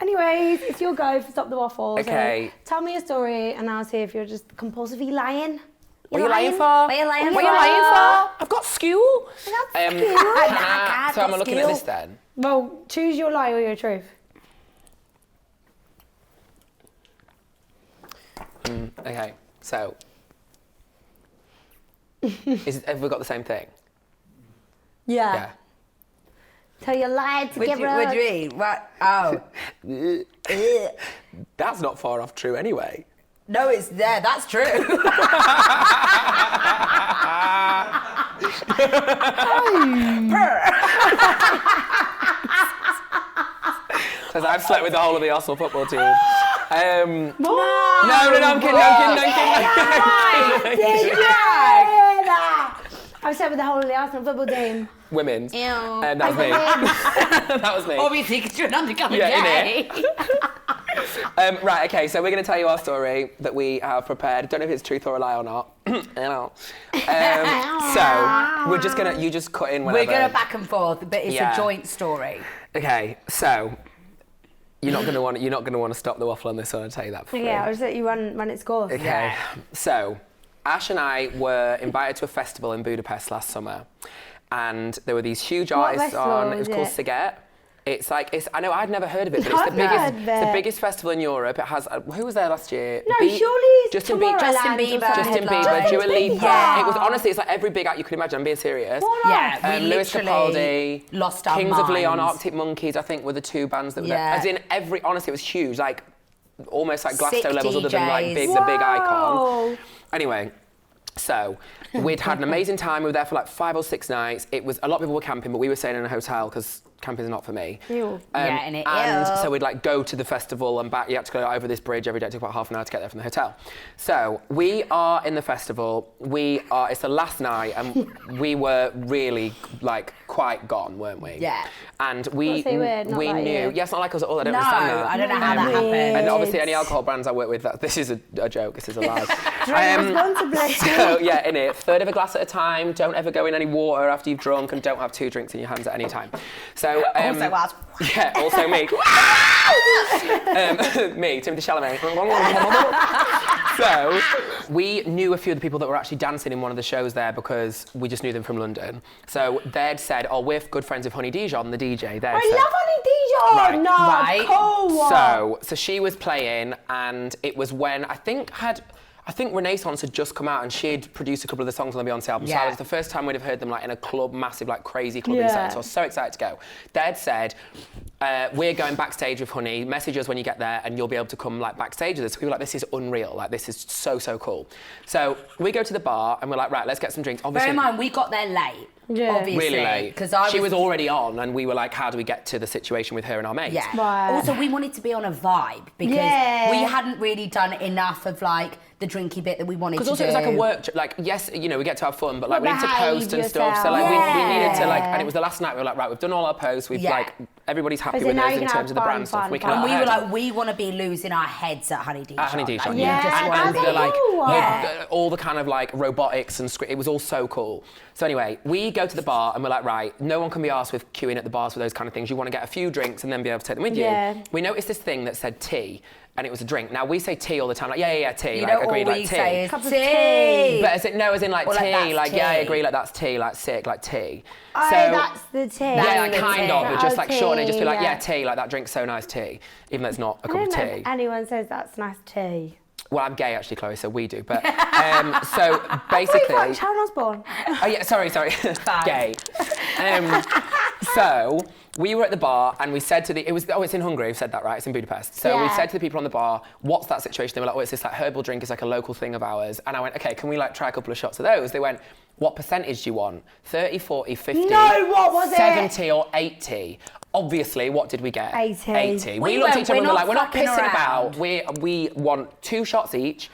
Anyways, it's your go for Stop the Waffle. Okay. So tell me a story and I'll see if you're just compulsively lying. What are you lying for? What are you lying What for? are you lying for? I've got school. school. So I'm looking at this then. Well, choose your lie or your truth. Okay, so. Have we got the same thing? Yeah. Tell your lie to What get do you mean? What? Oh. That's not far off true anyway. No, it's there. That's true. Says I've slept with the whole of the Arsenal football team. No, I'm kidding. Did you hear that? I've said with the whole of the Arsenal football team. Women's. Ew. That was me. That was me. Obviously, because you're an undercover Yeah, gay. Right, okay, so we're going to tell you our story that we have prepared. Don't know if it's truth or a lie or not. So, we're just going to, you just cut in whenever. We're going to back and forth, but it's Yeah. a joint story. Okay, so, you're not going to want to stop the waffle on this one, I'll tell you that for free. Yeah, I'll just let you run its course. Okay, Yeah. so, Ash and I were invited to a festival in Budapest last summer, and there were these huge artists festival on. It was is called it? Siget. It's like Oh, I know I'd never heard of it, but I've it's the biggest. heard of It's the it. biggest festival in Europe. It has. Who was there last year? No, surely it's Justin Bieber. Tomorrowland Justin or Bieber. something. Justin Bieber, Headline. Dua Lipa. Yeah. It was honestly, it's like every big act you could imagine. I'm being serious. What on Yeah, earth? we Lewis literally Capaldi, lost our Kings of Leon, minds. Arctic Monkeys, I think were the two bands that were Yeah. there. As in every, honestly, it was huge, like almost like Sick Glasgow levels, other than like DJs. the big icon. Whoa. Anyway, so we'd had an amazing time. We were there for like 5 or 6 nights. It was a lot of people were camping, but we were staying in a hotel because camping is not for me. Ew. Yeah, innit? And Ew. so we'd like go to the festival and back. You had to go over this bridge every day. It took about half an hour to get there from the hotel. So we are in the festival. It's the last night, and we were really like quite gone, weren't we? Yeah. And we That's so weird, not we like knew. you. Yeah, it's not like us at all. I don't No, understand that. I don't know how that Weird. happened. And obviously, any alcohol brands I work with, this is a joke. This is a lie. Drink responsibly. So yeah, in it, third of a glass at a time. Don't ever go in any water after you've drunk, and don't have 2 drinks in your hands at any time. So Also us. Yeah, also me. Me, Timothy Chalamet. So we knew a few of the people that were actually dancing in one of the shows there because we just knew them from London. So they'd said, "Oh, we're good friends with Honey Dijon, the DJ." They'd I said, love Honey Dijon. Right. No, Right. cool. So she was playing, and it was when I I think Renaissance had just come out and she'd produced a couple of the songs on the Beyonce album. So it was the first time we'd have heard them like in a club, massive, like crazy clubbing set. So I was so excited to go. They'd said, we're going backstage with Honey, message us when you get there and you'll be able to come like backstage with us. We were like, this is unreal, like this is so cool. So we go to the bar and we're like, right, let's get some drinks. Obviously, bear in mind, we got there late. Yeah. Obviously, really late. Because she was already on and we were like, how do we get to the situation with her and our mates? Yeah. Right. Also, we wanted to be on a vibe because we hadn't really done enough of like the drinky bit that we wanted to do. Because also it was like a work, like, yes, you know, we get to have fun, but like we need to post and stuff. So yourself. like we needed to like, and it was the last night, we were like, right, we've done all our posts, we've like, everybody's happy So with now us you in can terms have of the fun, brand stuff. fun, We can fun. And we have were head. like, we want to be losing our heads at Honey D. At Honey D Shot, Yeah. just That's the, like, cool. all the kind of like robotics and it was all so cool. So anyway, we go to the bar and we're like, right, no one can be asked with queuing at the bars for those kind of things. You want to get a few drinks and then be able to take them with you. We noticed this thing that said tea. And it was a drink. Now we say tea all the time, like tea, You like know, agreed, all like we tea. say is Cup of tea. But as in like Or like, tea, that's like yeah, I tea. agree, like that's tea, like sick, like tea. Oh, So that's the tea. yeah, like the kind tea. of, but just Oh, like short and just be like, tea, yeah, tea, like that drink's so nice, tea, even though it's not a I cup of don't know tea. if anyone says that's nice tea. Well, I'm gay actually, Chloe, so we do. But so I basically, thought you were Sharon Osbourne. oh yeah, sorry, gay. So we were at the bar and we said to it's in Hungary, we've said that, right? It's in Budapest. So we said to the people on the bar, what's that situation? They were like, it's this like herbal drink, it's like a local thing of ours. And I went, okay, can we like try a couple of shots of those? They went, what percentage do you want? 30, 40, 50? No, what was it? 70 or 80? Obviously, what did we get? 80. We looked at each other and were like, we're not fucking pissing around. about. We want 2 shots each.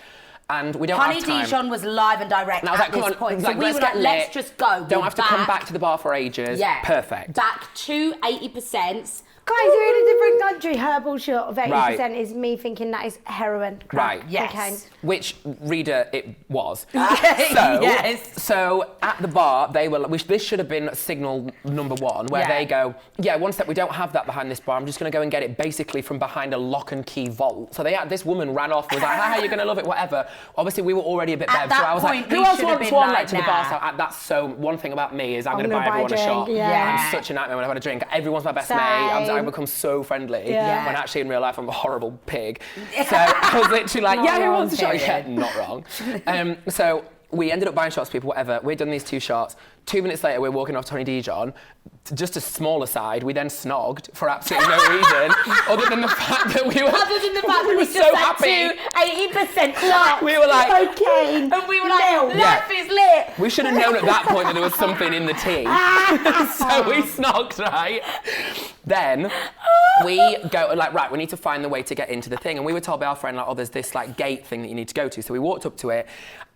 And we don't Honey have time. Dijon was live and direct And I was at like, come this on, point. like, So we let's were get like, let's lit. just go. Don't We're have to come back to the bar for ages. Yeah. Perfect. Back to 80%. Guys, we're in a different country. Herbal shot of 80% Right. is me thinking that is heroin. Crack, Right. Yes. cocaine. Which, reader, it was. Yes. So at the bar, they were. This should have been signal number 1, where they go, yeah, one step, we don't have that behind this bar. I'm just going to go and get it basically from behind a lock and key vault. So this woman ran off, was like, haha, you're going to love it, whatever. Obviously, we were already a bit At bev, so that I was like, point, who we else should have wants been one like, to the bar? nah. So that's so. One thing about me is I'm going to gonna buy everyone buy a a shot. drink, yeah. I'm such a nightmare when I have a drink. Everyone's my best Same. mate. I become so friendly. Yeah. When actually in real life I'm a horrible pig. So I was literally like, Not yeah, who wrong, wants a shot? period. Yeah, not wrong. So we ended up buying shots, people, whatever. We'd done these 2 shots. 2 minutes later, we're walking off Tony Dijon. Just a small aside, we then snogged for absolutely no reason, other than the fact that we were. Other than the fact that we so just happy. had 80% left. We were like, Cocaine. And we were like, life is lit. we should have known at that point that there was something in the tea. So we snogged, right? Then we go, like, right, we need to find the way to get into the thing. And we were told by our friend, like, oh, there's this, like, gate thing that you need to go to. So we walked up to it,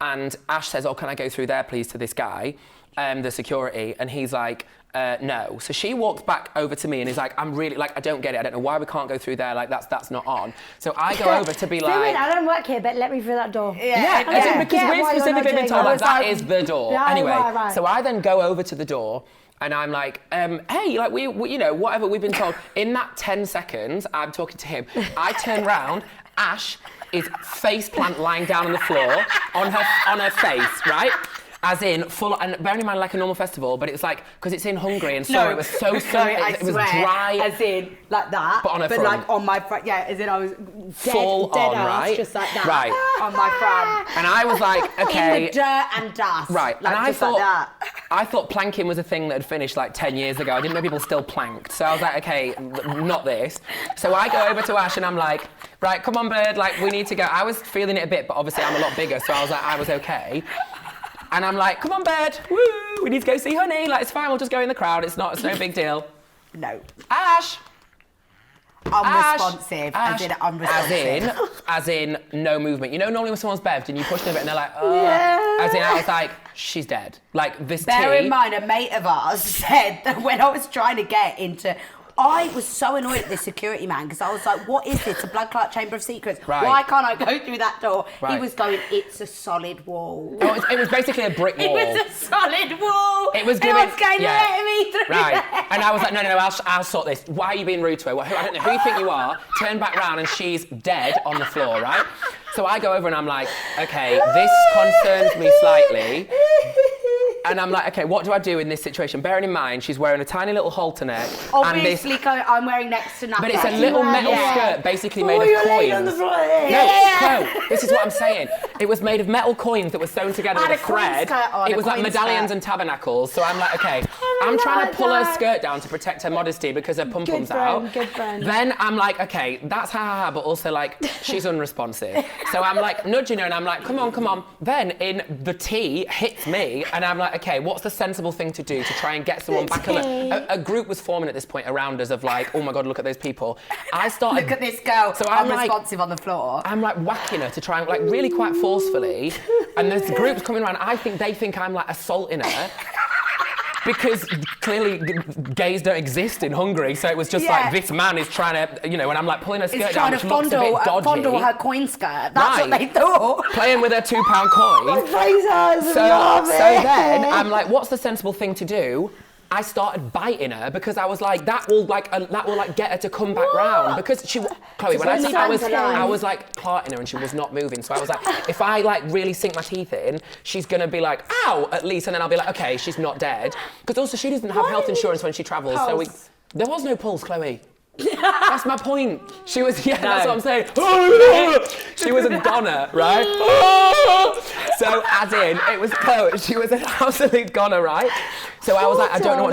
and Ash says, oh, can I go through there, please, to this guy, the security? And he's like, no. So she walks back over to me and is like, I'm really, like, I don't get it. I don't know why we can't go through there. Like, that's not on. So I go over to be So wait, like... I don't work here, but let me through that door. Yeah, Okay, as in, because get we're why you're not specifically been doing told that. that that is the door. Yeah, Anyway, right. so I then go over to the door and I'm like, hey, like we, you know, whatever we've been told. In that 10 seconds, I'm talking to him. I turn round, Ash is face plant lying down on the floor on her face, right? As in full, and bearing in mind like a normal festival, but it's like, because it's in Hungary and so it was so sunny, it was dry. As in, like that. But on her front. like on my front, yeah, as in I was Full dead on, ass, right? just like that. Right. On my front. And I was like, okay. In the dirt and dust. Right, Like, and just like that. I thought planking was a thing that had finished like 10 years ago. I didn't know people still planked. So I was like, okay, not this. So I go over to Ash and I'm like, right, come on, bird, like we need to go. I was feeling it a bit, but obviously I'm a lot bigger, so I was like, I was okay. And I'm like, come on, bird, woo, we need to go see Honey. Like, it's fine, we'll just go in the crowd. It's no big deal. No. Ash. Unresponsive. Ash. As in unresponsive. As in no movement. You know, normally when someone's bevved and you push them a bit and they're like, oh. Yeah. As in, I was like, she's dead. Like, this Bear tea. in mind, a mate of ours said that when I was trying to get into... I was so annoyed at this security man because I was like, what is this? A blood clot chamber of secrets? Right. Why can't I go through that door? Right. He was going, it's a solid wall. Oh, it was basically a brick wall. It was a solid wall. It was and giving, I was going, let me through right. there. And I was like, no, I'll sort this. Why are you being rude to her? I don't know who you think you are. Turn back round and she's dead on the floor, right? So I go over and I'm like, okay, this concerns me slightly. And I'm like, okay, what do I do in this situation? Bearing in mind, she's wearing a tiny little halter neck. Obviously, I'm wearing next to nothing. But it's a little metal skirt, basically made of coins. On the floor. No, this is what I'm saying. It was made of metal coins that were sewn together with a thread. It was like medallions and tabernacles. So I'm like, okay, I'm trying to pull her skirt down to protect her modesty because her pum-pum's out. Good friend. Then I'm like, okay, that's ha, but also like, she's unresponsive. So I'm like nudging her and I'm like, come on. Then the tea hits me and I'm like, okay, what's the sensible thing to do to try and get someone back? A group was forming at this point around us of like, oh my God, look at those people. I started... Look at this girl, so I'm unresponsive on the floor. I'm like whacking her to try and like really quite forcefully. And there's groups coming around. They think I'm like assaulting her. Because clearly gays don't exist in Hungary, so it was just like this man is trying to, and I'm like pulling her skirt down, which looks a bit dodgy. Fondle her coin skirt. That's what they thought. Playing with her £2 coin. My face hurts. So then I'm like, what's the sensible thing to do? I started biting her because I was like, that will get her to come back round because Chloe, when I was like clarting her and she was not moving, so I was like, if I like really sink my teeth in, she's gonna be like, ow, at least, and then I'll be like, okay, she's not dead, because also she doesn't have health insurance when she travels, so there was no pulse, Chloe. That's my point. She was, that's what I'm saying. She was a goner, right? So as in, it was Chloe, she was an absolute goner, right? So I was like, I don't know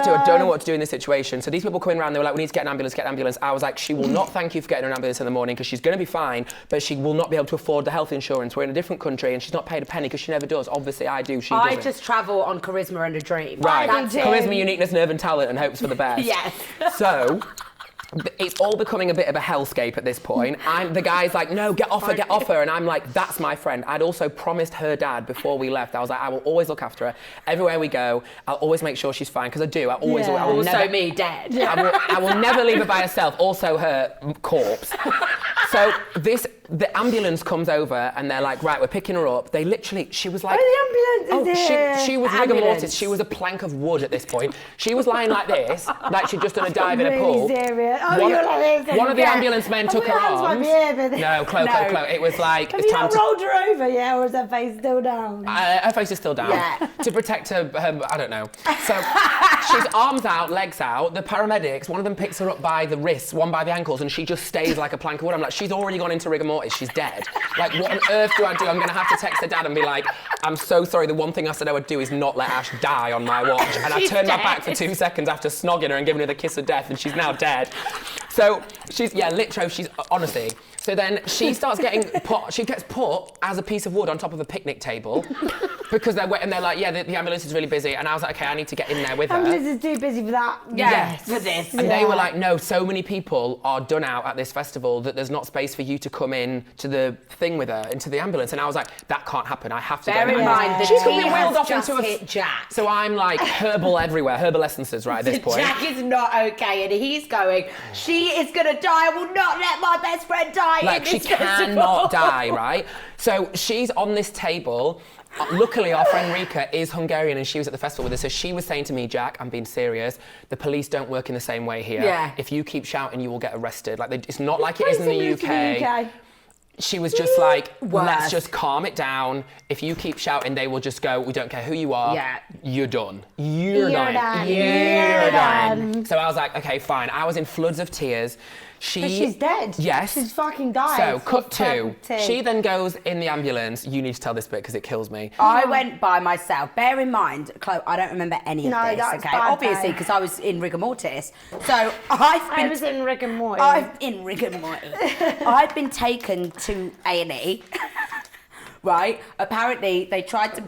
what to do in this situation. So these people coming around, they were like, we need to get an ambulance. I was like, she will not thank you for getting her an ambulance in the morning because she's going to be fine, but she will not be able to afford the health insurance. We're in a different country and she's not paid a penny because she never does. Obviously I do, she doesn't. I just travel on charisma and a dream. Right, charisma, uniqueness, nerve and talent and hopes for the best. Yes. So... it's all becoming a bit of a hellscape at this point. The guy's like, no, get off her. And I'm like, that's my friend. I'd also promised her dad before we left. I was like, I will always look after her. Everywhere we go, I'll always make sure she's fine. Because I do. I will also never, me dead. I will never leave her by herself. Also her corpse. So the ambulance comes over and they're like, right, we're picking her up. They literally, she was like... Oh, the ambulance is here. She was rigor mortis. She was a plank of wood at this point. She was lying like this, like she'd just done a dive in a pool. Serious. Oh, you're like this. One of the ambulance men took her arms. No, Chloe. It was like, it's time to... Have you not rolled her over yet, or is her face still down? Her face is still down. Yeah. To protect her, I don't know. So she's arms out, legs out. The paramedics, one of them picks her up by the wrists, one by the ankles, and she just stays like a plank of wood. I'm like, she's already gone into rigor mortis. She's dead. Like, what on earth do I do? I'm going to have to text her dad and be like, I'm so sorry. The one thing I said I would do is not let Ash die on my watch. And I turned my back for 2 seconds after snogging her and giving her the kiss of death, and she's now dead. So she's honestly. So then she starts getting she gets put as a piece of wood on top of a picnic table because they're like, the ambulance is really busy. And I was like, okay, I need to get in there with her. Ambulance is too busy for that. Yes, for this. And they were like, no, so many people are done out at this festival that there's not space for you to come in to the thing with her, into the ambulance. And I was like, that can't happen. I have to Bear go in mind, she's going to be tea wheeled has off just into a... hit Jack. So I'm like, herbal everywhere, herbal essences right at this point. Jack is not okay, and he's going, she is going to die. I will not let my best friend die like, in this she cannot die, right? So she's on this table. Luckily, our friend Rika is Hungarian and she was at the festival with us. So she was saying to me, Jack, I'm being serious. The police don't work in the same way here. Yeah. If you keep shouting, you will get arrested. Like, it's not like it is in the UK. She was just like, let's just calm it down. If you keep shouting, they will just go, we don't care who you are. Yeah. You're done. You're done. So I was like, okay, fine. I was in floods of tears. But she's dead. Yes. She's fucking died. So, cut to, she then goes in the ambulance. You need to tell this bit because it kills me. I went by myself. Bear in mind, Chloe, I don't remember any of this, okay? Obviously, because I was in rigor mortis. So, I was in rigor mortis. I've been taken to A&E, right? Apparently, they tried to...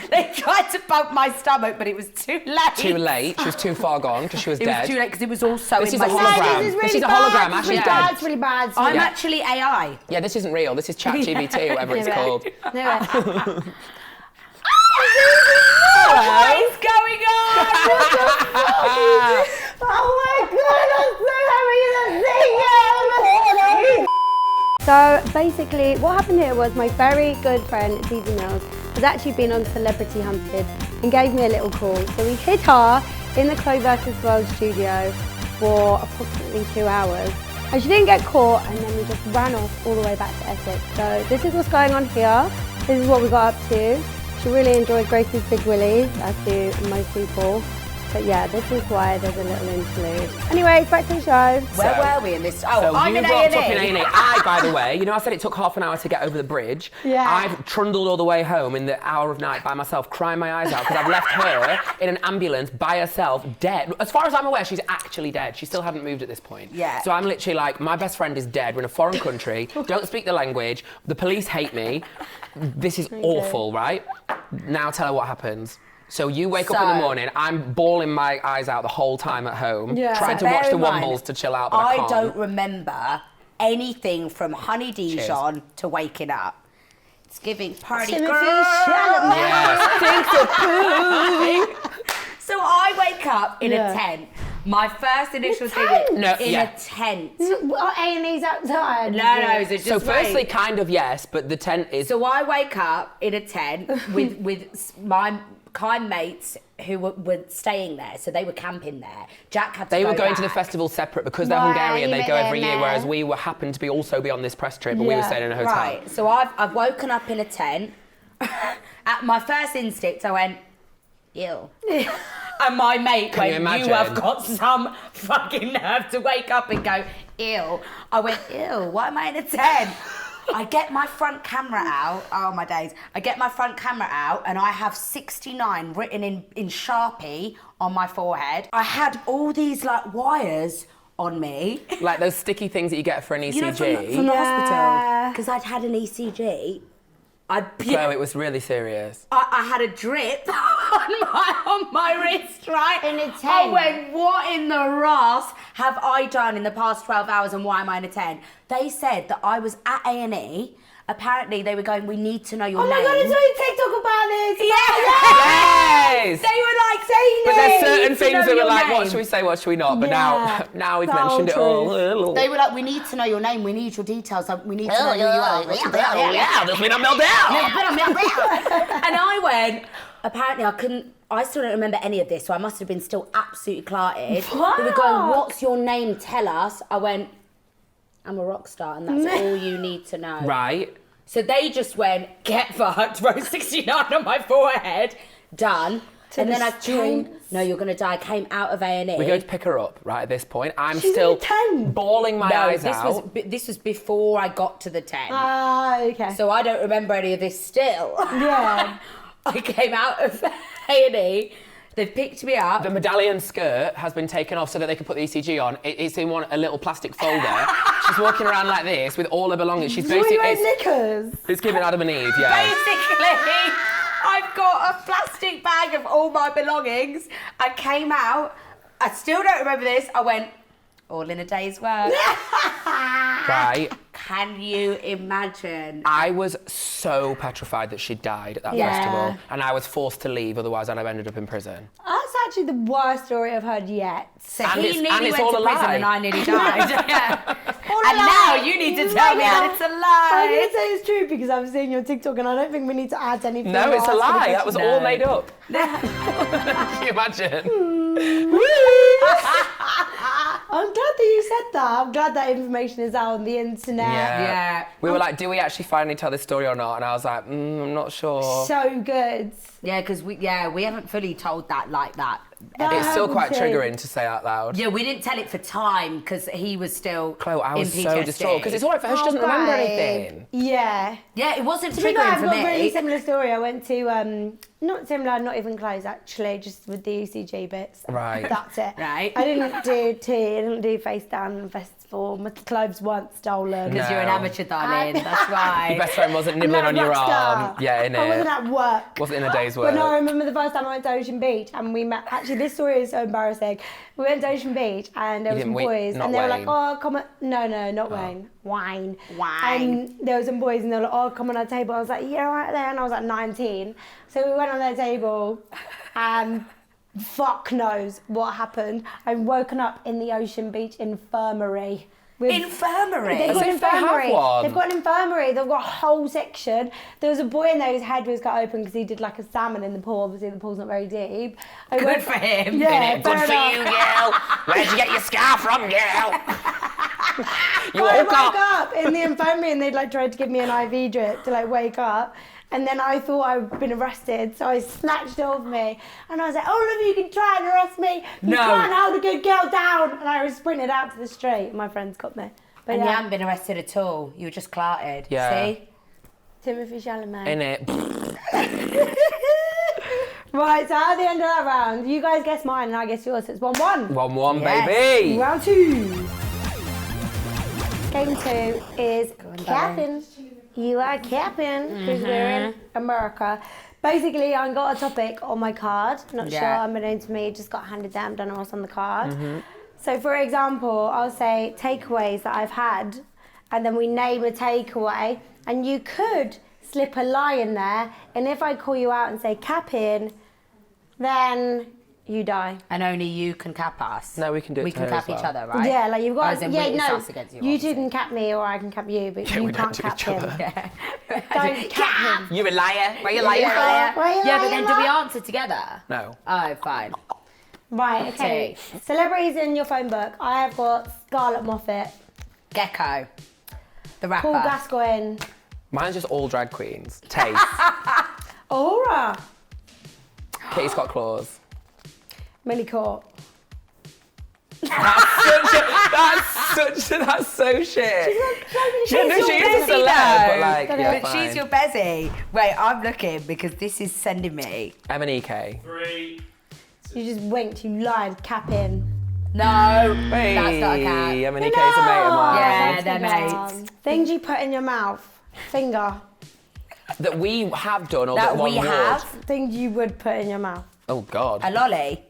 They tried to bump my stomach, but it was too late. Too late. She was too far gone because she was dead. It was too late because it was all so in my hologram. This is a hologram. Ashley's dead. It's really bad. I'm actually AI. Yeah, this isn't real. This is ChatGPT, whatever it's called. What is going on? Oh my God, I'm so happy to see you. So basically, what happened here was my very good friend, Zizi Mills, has actually been on Celebrity Hunted and gave me a little call. So we hid her in the Chloe vs. World studio for approximately 2 hours. And she didn't get caught, and then we just ran off all the way back to Essex. So this is what's going on here. This is what we got up to. She really enjoyed Gracie's Big Willies, as do most people. But yeah, this is why there's a little interlude. Anyways, back to the show. Where were we in this? Oh, So I'm you in rocked up in A&E. A&E. I, by the way, you know I said it took half an hour to get over the bridge? Yeah. I've trundled all the way home in the hour of night by myself, crying my eyes out because I've left her in an ambulance by herself, dead. As far as I'm aware, she's actually dead. She still hadn't moved at this point. Yeah. So I'm literally like, my best friend is dead. We're in a foreign country, don't speak the language, the police hate me. This is awful, right? Now tell her what happens. So you wake up in the morning, I'm bawling my eyes out the whole time at home, trying to watch the Wombles to chill out, but I can't. don't remember anything from Honey Dijon to waking up. It's giving party Timothy girl. Yes. So I wake up in a tent. My first initial thing in a tent. A&E's outside. No, so just So firstly, wait. kind of yes, but the tent is... So I wake up in a tent with my kind mates who were staying there, so they were camping there. Jack had to They go were going back. to the festival separate because they're Right, Hungarian, you they met go them every year, there. whereas we happened to be also be on this press trip, but we were staying in a hotel. Right, so I've woken up in a tent. At my first instinct, I went, ew. And my mate Can you went, imagine? you have got some fucking nerve to wake up and go, ew. I went, ew, why am I in a tent? I get my front camera out. Oh, my days. I get my front camera out and I have 69 written in Sharpie on my forehead. I had all these like wires on me. Like those sticky things that you get for an ECG. You know, from the hospital. Because I'd had an ECG. So it was really serious. I had a drip on my wrist, right? In a tent. I went, what in the Ross have I done in the past 12 hours and why am I in a tent? They said that I was at A&E. Apparently they were going, we need to know your name. Oh my God, I saw you TikTok about this. Yes! They were like saying But there's certain "We need to things know that were your like, what name." should we say, what should we not? But Yeah. now we've The whole mentioned it all. They were like, we need to know your name, we need your details, we need to know who you are. There's been a meltdown. And I went, apparently I still don't remember any of this, so I must have been still absolutely clarted. They were going, what's your name, tell us. I went, I'm a rock star and that's all you need to know. Right. So they just went, get fucked, wrote 69 on my forehead, done. And then I came, no, you're going to die. I came out of A&E. We're going to pick her up right at this point. I'm She's still in a tent. bawling my eyes out. This was before I got to the tent. Ah, okay. So I don't remember any of this still. Yeah. I came out of A&E. They've picked me up. The medallion skirt has been taken off so that they can put the ECG on. It's in a little plastic folder. She's walking around like this with all her belongings. She's basically... knickers. It's giving Adam and Eve, yeah. Basically, I've got a plastic bag of all my belongings. I came out. I still don't remember this. I went, all in a day's work. Right. Can you imagine? I was so petrified that she died at that festival, and I was forced to leave, otherwise I'd have ended up in prison. That's actually the worst story I've heard yet. So And he it's- nearly and it's went all to a prison lie. and I nearly died. Yeah. All And a now lie. you need to tell me that it's a lie. I'm going to say it's true because I've seen your TikTok and I don't think we need to add anything. No, it's a else to the lie. That was all No. made up. Can you imagine? I'm glad that you said that. I'm glad that information is out on the internet. Yeah. We were like, do we actually finally tell this story or not? And I was like, I'm not sure. So good. Yeah, because we haven't fully told that like that. It's still quite happened too. triggering to say out loud. Yeah, we didn't tell it for time because he was still Chloe, I was in so PTSD. distraught because it's all right for her. She doesn't remember babe. anything. Yeah. Yeah, it wasn't To be fair, triggering I've for got a really me. similar story. I went to, not similar, not even close actually, just with the ECG bits. Right. That's it. Right. I didn't do tea, I didn't do face down and festival. My clothes weren't stolen. Because you're an No. amateur, darling. That's why. Your best friend wasn't I'm nibbling not on a your rock star. arm. Yeah, I wasn't innit? at work. Wasn't in a day's But work. no, I remember the first time I went to Ocean Beach and we met. Actually, this story is so embarrassing. We went to Ocean Beach and there You were some didn't boys not and they were like, Wayne. "Oh, come on!" No, not Wayne. Wine. Wine. And there were some boys and they were like, "Oh, come on our table." I was like, "Yeah, right there." And I was like 19, so we went on their table, and fuck knows what happened. I've woken up in the Ocean Beach infirmary. Infirmary? They've got As an if they have infirmary. one. They've got an infirmary. They've got a whole section. There was a boy in there whose head was cut open because he did like a salmon in the pool. Obviously, the pool's not very deep. Good for him. Yeah, Good fair for enough. you, girl. Where'd you get your scar from, girl? You I woke woke up. up in the infirmary and they'd like tried to give me an IV drip to like wake up. And then I thought I'd been arrested, so I snatched it off me. And I was like, all of you can try and arrest me. You can't hold a good girl down. And I was sprinted out to the street. My friends got me. But And you haven't been arrested at all. You were just clarted. Yeah. See? Timothy Chalamet. In it. Right, so at the end of that round, you guys guess mine and I guess yours. So it's 1-1. 1-1, Yes. baby. Round 2. Game 2 is capping. You are capping because we're in America. Basically, I got a topic on my card. Not sure, unbeknown to me, it just got handed down. Don't know what's on the card. So, for example, I'll say takeaways that I've had, and then we name a takeaway, and you could slip a lie in there. And if I call you out and say capping, then you die. And only you can cap us. No, we can do it We to can her cap as each well. other, right? Yeah, like you've got. As in Yeah, it's no. us against you, You two obviously. can cap me, or I can cap you, but you we don't can't do cap each him. other. Don't cap him. You're a liar. Why you Why you Yeah, but lying, then do we Matt? answer together? No. Oh, fine. Right, okay. Celebrities in your phone book. I have got Scarlett Moffat, Gecko. The rapper. Paul Gascoigne, Mine's just all drag queens. Taste. Aura, Katie Scott Claus. Millie Court. That's so shit. She's Yeah, no, she is a busy celeb, though. but like, But yeah, But fine. she's your Bezzy. Wait, I'm looking because this is sending me. M&EK. 3. You just winked, you lied, cap in. No, Hey, that's not a cat. M&EK's a mate of mine. Yeah, That's they're good. mates. Things you put in your mouth. Finger. That we have done or That that one we would. have. Things you would put in your mouth. Oh, God. A lolly.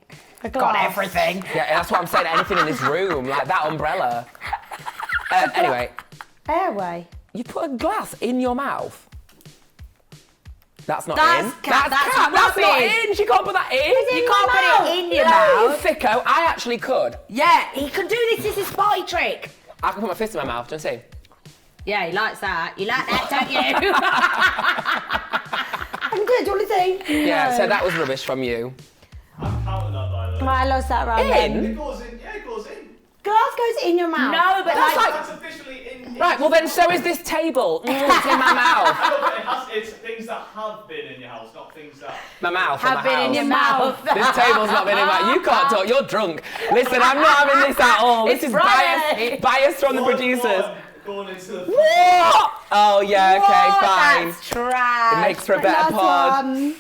A Got glass. everything. Yeah, that's what I'm saying. Anything in this room, like that umbrella. Anyway, Airway. you put a glass in your mouth. That's not That's in. cat, that's cat. That's not rubbish. in. She can't put that in. You can't put it in your No, mouth. Thicko. I actually could. Yeah, he can do this. This is a spy trick. I can put my fist in my mouth. Do you see? Yeah, he likes that. You like that, don't you? I'm good, do you want to see? Yeah. No. So that was rubbish from you. I'm counting that by the way. Right, I lost that round. In? then. It goes in, yeah, it goes in. Glass goes in your mouth. No, but That's like, That's officially in. Right. Well, then so is this table. It's in my mouth. No, but it's things that have been in your house, not things that. My mouth. have on my been house. in your mouth. This table's not been in my. You can't talk. You're drunk. Listen, I'm not having this at all. It's This is Friday. bias from the One, producers. Going into the. What? Oh yeah. Okay. What? Fine. That's trash. It makes for a better pod. One.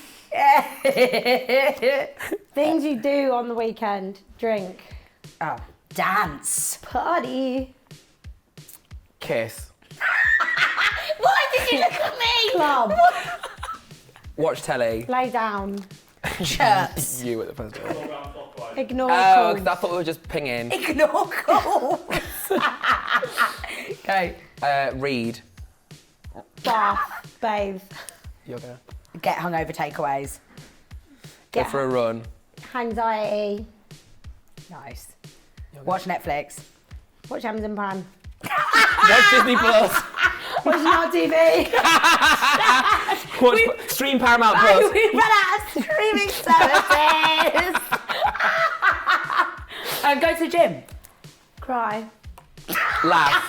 Things you do on the weekend. Drink. Oh, dance. Party. Kiss. Why did you look at me? Club. Watch telly. Lay down. Chirps. You at the first door. Go round clockwise. Ignore Oh, calls. because I thought we were just pinging. Ignore calls. Okay. Read. Bath. Bathe. Yoga. Get hungover takeaways. Go Yeah. for a run. Anxiety. Nice. Watch Netflix. Watch Amazon Prime. Watch Disney Plus. Watch Now TV. Watch Stream Paramount Plus. We run out of streaming services. Go to the gym. Cry. Laugh.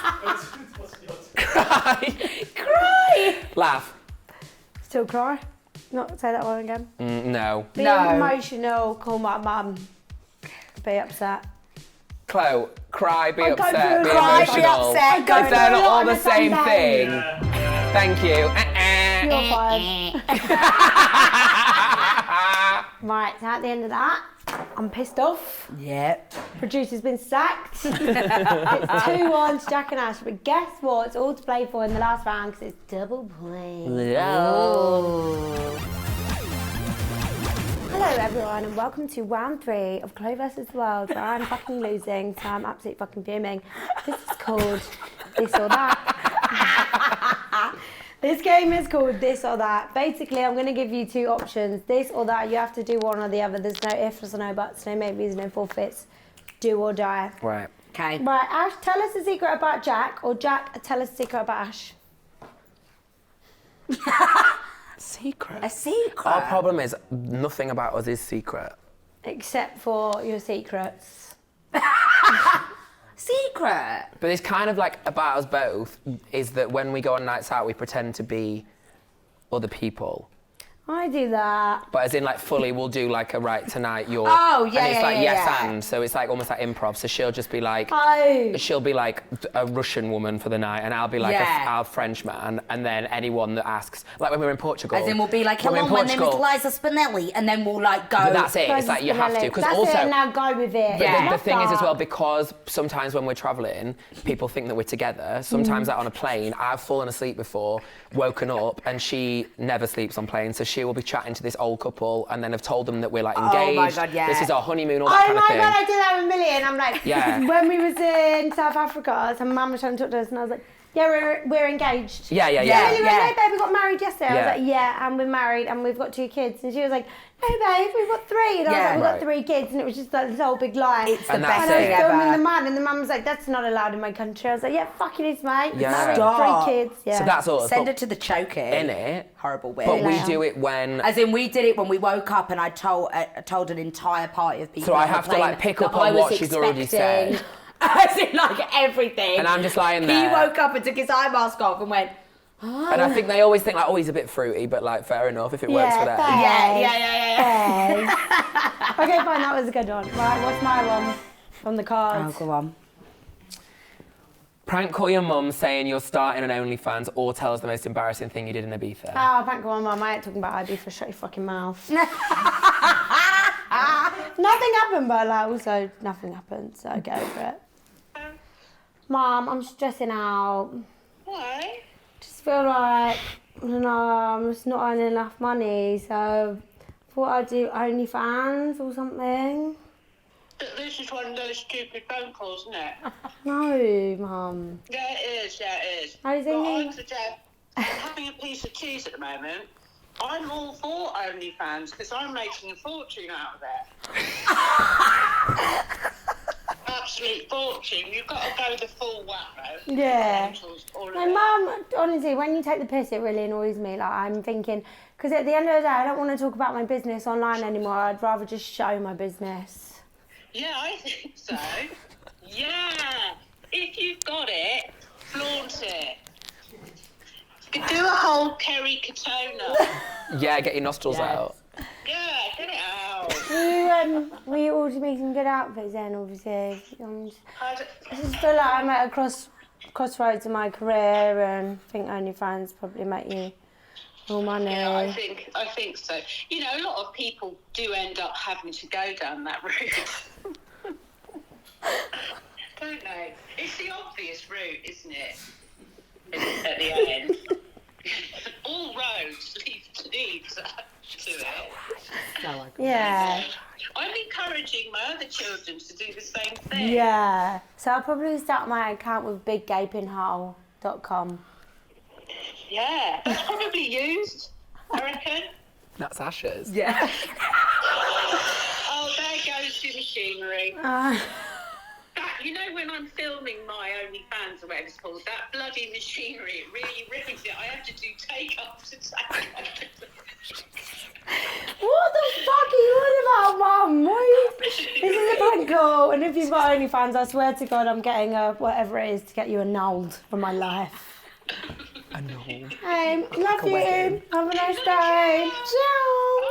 What's yours? Cry. Cry. Laugh. Still cry. Not say that one again. No. Be No. emotional. Call my mum. Be upset. Chloe. Cry, be I go upset, through be a lot. Cry, be emotional. upset, go Because they're through not a all lot the on the same same thing. Yeah. Thank you. You're fired. Right, so at the end of that, I'm pissed off. Yep. Producer's been sacked. It's 2-1 to Jack and Ash, but guess what? It's all to play for in the last round because it's double play. Hello everyone and welcome to round 3 of Chloe vs. the World where I'm fucking losing, so I'm absolutely fucking fuming. This is called This or That. This game is called This or That. Basically, I'm going to give you 2 options. This or that. You have to do one or the other. There's no ifs, no buts, no maybes, no forfeits. Do or die. Right. Okay. Right, Ash, tell us a secret about Jack, or Jack, tell us a secret about Ash. Secret. A secret. Our problem is nothing about us is secret. Except for your secrets. secret. But it's kind of like about us both, is that when we go on nights out, we pretend to be other people. I do that. But as in, like, fully, we'll do, like, a right tonight, you're... Oh, yeah, And it's yeah, like, yeah, yes, yeah. and. So it's, like, almost like improv. So she'll just be, like... Oh. She'll be, like, a Russian woman for the night, and I'll be, like, Yeah. a French man. And then anyone that asks... Like, when we were in Portugal... As in, we'll be like, when we hello, were my in name is Portugal- Liza Spinelli, and then we'll, like, go... But that's it. It's like, you have to. Because That's also... it, now go with it. Yeah. The thing is as well, because sometimes when we're travelling, people think that we're together. Sometimes out on a plane, I've fallen asleep before, woken up, and she never sleeps on planes, so she will be chatting to this old couple and then have told them that we're like engaged. Oh my God, yeah. This is our honeymoon, all that Oh kind my of thing. God, I do that with Millie, I'm like, Yeah. when we was in South Africa, some mum was trying to talk to us, and I was like, yeah, we're engaged. Yeah. Millie Yeah. went, no, babe, we got married yesterday. I Yeah. was like, yeah, and we're married, and we've got 2 kids. And she was like, no, babe, we've got 3. And I was Yeah. like, we've got Right. 3 kids. And it was just like this whole big lie. It's the And best that's and I it. was thing filming the ever. man, and the mum was like, that's not allowed in my country. I was like, yeah, fuck it is, mate. Yeah. Married, Stop. 3 kids. Yeah. So that's all. Send her to the choking. in it. Horrible wig. But we Later. do it when... As in, we did it when we woke up, and I told an entire party of people. So I on the have to, plane like, pick that up on I was what she's already expecting. said. As in, like, everything. And I'm just lying He there. woke up and took his eye mask off and went, And I think they always think, like, oh, he's a bit fruity, but, like, fair enough if it works for them. thanks. yeah. Okay, fine, that was a good one. Right, what's my one from the Oh, cards? go on. Prank call your mum saying you're starting an OnlyFans, or tell us the most embarrassing thing you did in Ibiza. Oh, thank God, Mum, I ain't talking about IB for shut your fucking mouth. Nothing happened, but like, also nothing happened, so get over it. Mum, I'm stressing out. Why? Just feel like, I don't know, I'm just not earning enough money, so thought I'd do OnlyFans or something. This is one of those stupid phone calls, isn't it? No, Mum. Yeah, it is. Yeah, it is. I was thinking- I'm having a piece of cheese at the moment. I'm all for OnlyFans because I'm making a fortune out of it. Absolute fortune. You've got to go the full whack, though. Yeah. All of My it. mum, honestly, when you take the piss, it really annoys me. Like, I'm thinking, because at the end of the day, I don't want to talk about my business online anymore. I'd rather just show my business. Yeah, I think so. Yeah. If you've got it, flaunt it. You could do a whole Kerry Katona. Yeah, get your nostrils out. Yeah, get it out. We all just make some good outfits then, obviously. I d- I just feel like I'm at a crossroads in my career, and I think OnlyFans probably make you more money. Yeah, I think so. You know, a lot of people do end up having to go down that route. Don't they? It's the obvious route, isn't it? At the end. All roads lead to it. Yeah. I'm encouraging my other children to do the same thing. Yeah. So I'll probably start my account with biggapinghole.com. Yeah, that's probably used, I reckon. That's Asher's. Yeah. Oh, there goes your machinery. That, you know, when I'm filming my OnlyFans or whatever it's called, that bloody machinery, it really ruins it. I have to do take after take. What the fuck are you on about, Mum? This is a prank call, and if you've got OnlyFans, I swear to God, I'm getting a whatever it is to get you annulled from my life. Annulled. Hey, love you. wedding. Have a nice day. Ciao.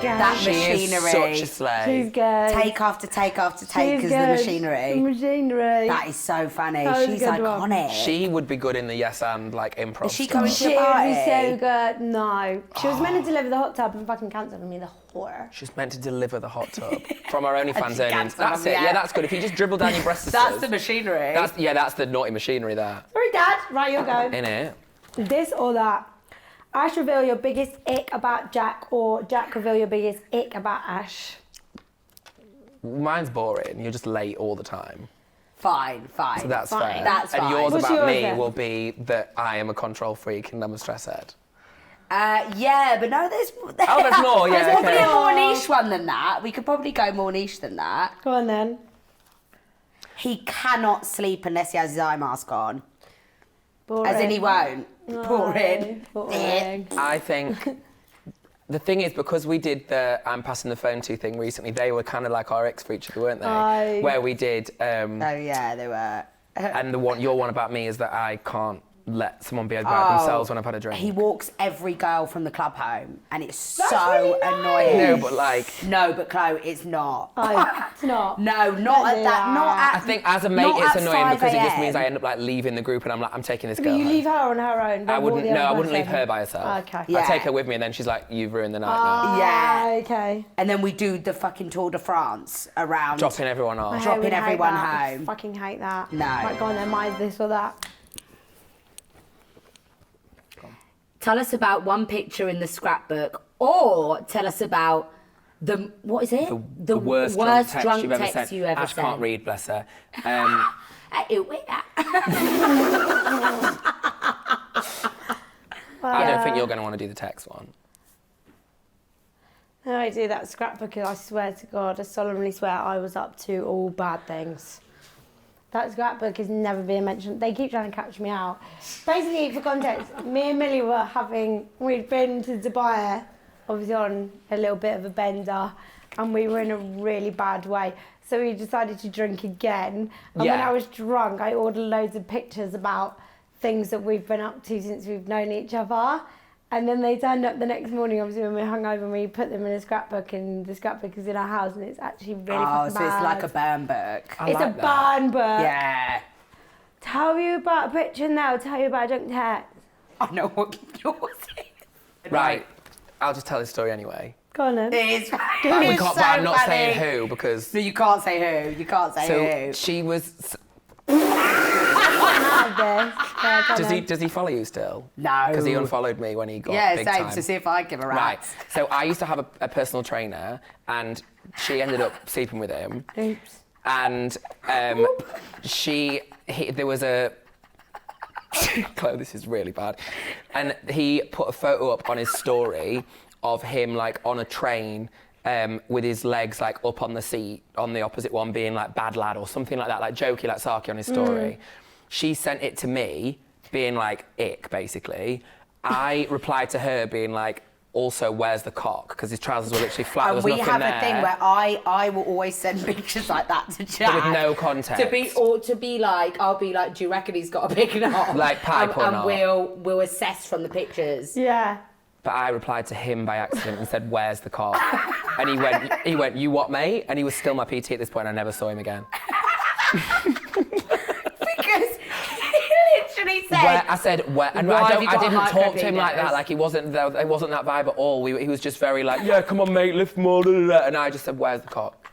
That She is machinery. such a slave. She's good. Take after take after take She's is the good. machinery. The machinery. That is so funny. That was a She's good one. iconic. She would be good in the yes and like improv. Is she stuff. coming to She the would party? be so good. No. She was meant to deliver the hot tub and fucking cancelled on me, the whore. She's meant to deliver the hot tub from our OnlyFans she earnings. cancelled That's them, it. yeah. Yeah, that's good. If you just dribble down your breast That's the machinery. That's the naughty machinery there. Sorry, Dad. Right, you'll go. In it. This or that. Ash, reveal your biggest ick about Jack, or Jack, reveal your biggest ick about Ash. Mine's boring. You're just late all the time. Fine. So that's Fine. fair. That's and fine. yours What's about yours me then? will be that I am a control freak and I'm a stress head. Yeah, but no, there's there's more, yeah, There's probably okay. a more niche one than that. We could probably go more niche than that. Go on then. He cannot sleep unless he has his eye mask on. Boring. As in he won't. No, Boring. boring. I think The thing is, because we did the I'm passing the phone to thing recently, they were kind of like our ex for each other, weren't they? Where we did. Oh yeah, they were. And your one about me is that I can't let someone be by themselves when I've had a drink. He walks every girl from the club home, and it's That's so really nice. annoying. No, but like. No, but Chloe, it's not. Oh, it's not. No, not at that. Not at. I think as a mate, not it's at annoying 5 because it just a.m. means I end up like leaving the group, and I'm like, I'm taking this girl. But you home. leave her on her own. I wouldn't. before the No, I other wouldn't leave person. her by herself. Okay. Yeah. I take her with me, and then she's like, "You've ruined the night now." Yeah. Okay. And then we do the fucking Tour de France around. Dropping everyone off. I Dropping would hate everyone that. I home. fucking hate that. No. Like, go on then, mind this or that. Tell us about one picture in the scrapbook, or tell us about what is it? The worst drunk text you've ever sent. Ash can't read, bless her. I don't think you're going to want to do the text one. No, I do that scrapbook, I swear to God, I solemnly swear I was up to all bad things. That scrapbook is never being mentioned. They keep trying to catch me out. Basically, for context, me and Millie we'd been to Dubai, obviously on a little bit of a bender, and we were in a really bad way. So we decided to drink again. And when I was drunk, I ordered loads of pictures about things that we've been up to since we've known each other. And then they turned up the next morning, obviously, when we were hungover, and we put them in a scrapbook, and the scrapbook is in our house, and it's actually really fucking bad. It's like a burn book. It's like a burn book. Yeah. Tell you about a picture now, tell you about a drunk text. I know what yours is. Right. I'll just tell this story anyway. Go on then. It is. But It's so I'm not funny. saying who because. No, you can't say who. You can't say So who. she was. Out of this. Yeah, go on then. Does he follow you still? No. Because he unfollowed me when he got big same. time. To see if I give a Right. rat. So I used to have a personal trainer, and she ended up sleeping with him. Oops. And there was a. Chloe, this is really bad. And he put a photo up on his story of him like on a train. With his legs like up on the seat, on the opposite one being like bad lad or something like that, like jokey, like sarky on his story. She sent it to me, being like ick, basically. I replied to her being like, also, where's the cock? Because his trousers were literally flat, there was we nothing have there. a thing where I will always send pictures like that to Jack. But with no context. To be like, I'll be like, do you reckon he's got a big knob? Like pipe or not? And we'll assess from the pictures. Yeah. But I replied to him by accident and said, where's the cock? And he went, you what, mate? And he was still my PT at this point, I never saw him again. Because he literally said... I said, and Why have you I got didn't talk to him like micropenis? that. Like, it wasn't that vibe at all. He was just very like, yeah, come on, mate, lift more. Blah, blah, blah. And I just said, where's the cock?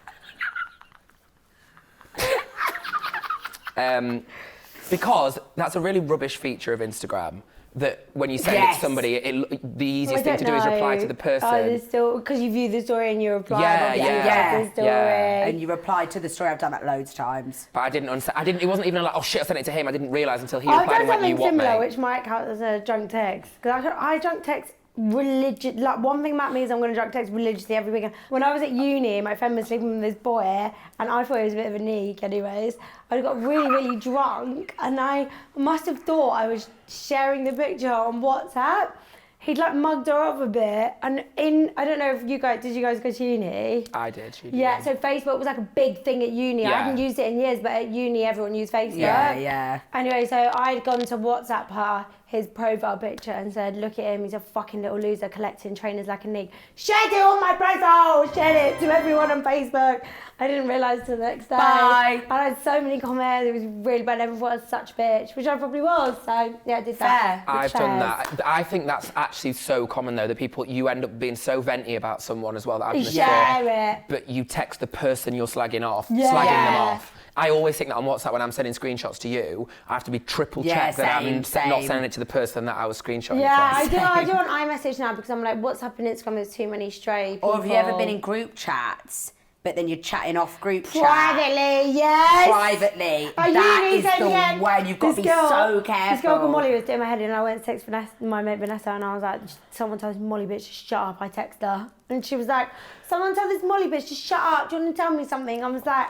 Because that's a really rubbish feature of Instagram. That when you send it to somebody, the easiest thing to do is reply to the person. Oh, there's still, because you view the story and you reply. Yeah. The story. And you replied to the story. I've done that loads of times. But I didn't understand. It wasn't even like, oh shit, I sent it to him. I didn't realise until he I've replied done and went, you something what, similar, mate? which might count as a drunk text. Because I drunk text religiously. Like, one thing about me is I'm going to drunk text religiously every weekend. When I was at uni, my friend was sleeping with this boy, and I thought he was a bit of a neek anyways. I got really, really drunk, and I must have thought I was sharing the picture on WhatsApp. He'd like mugged her off a bit, and I don't know if did you guys go to uni? I did. Yeah, so Facebook was like a big thing at uni. I hadn't used it in years, but at uni everyone used Facebook. Yeah. Anyway, so I'd gone to WhatsApp her his profile picture and said, look at him, he's a fucking little loser collecting trainers like a neek. Shared it on my profile, shared it to everyone on Facebook. I didn't realise till the next day. Bye. And I had so many comments, it was really bad, everyone thought I was such a bitch, which I probably was, so yeah, I did that. I've done that. I think that's actually so common though, that you end up being so venty about someone as well that I've missed Share it. But you text the person you're slagging off, Yeah. slagging them off. I always think that on WhatsApp when I'm sending screenshots to you, I have to be triple check that I'm not sending it to the person that I was screenshotting Yeah, from. I do on iMessage now because I'm like, WhatsApp and Instagram, there's too many stray people. Or have you ever been in group chats, but then you're chatting off group chat? Privately, yes. Privately. At That uni, is the again, way. You've got to this be girl- so careful. This girl called Molly was doing my head in, and I went to text my mate Vanessa, and I was like, someone tells Molly bitch to shut up. I text her, and she was like, someone tell this Molly bitch to shut up. Do you want to tell me something? I was like,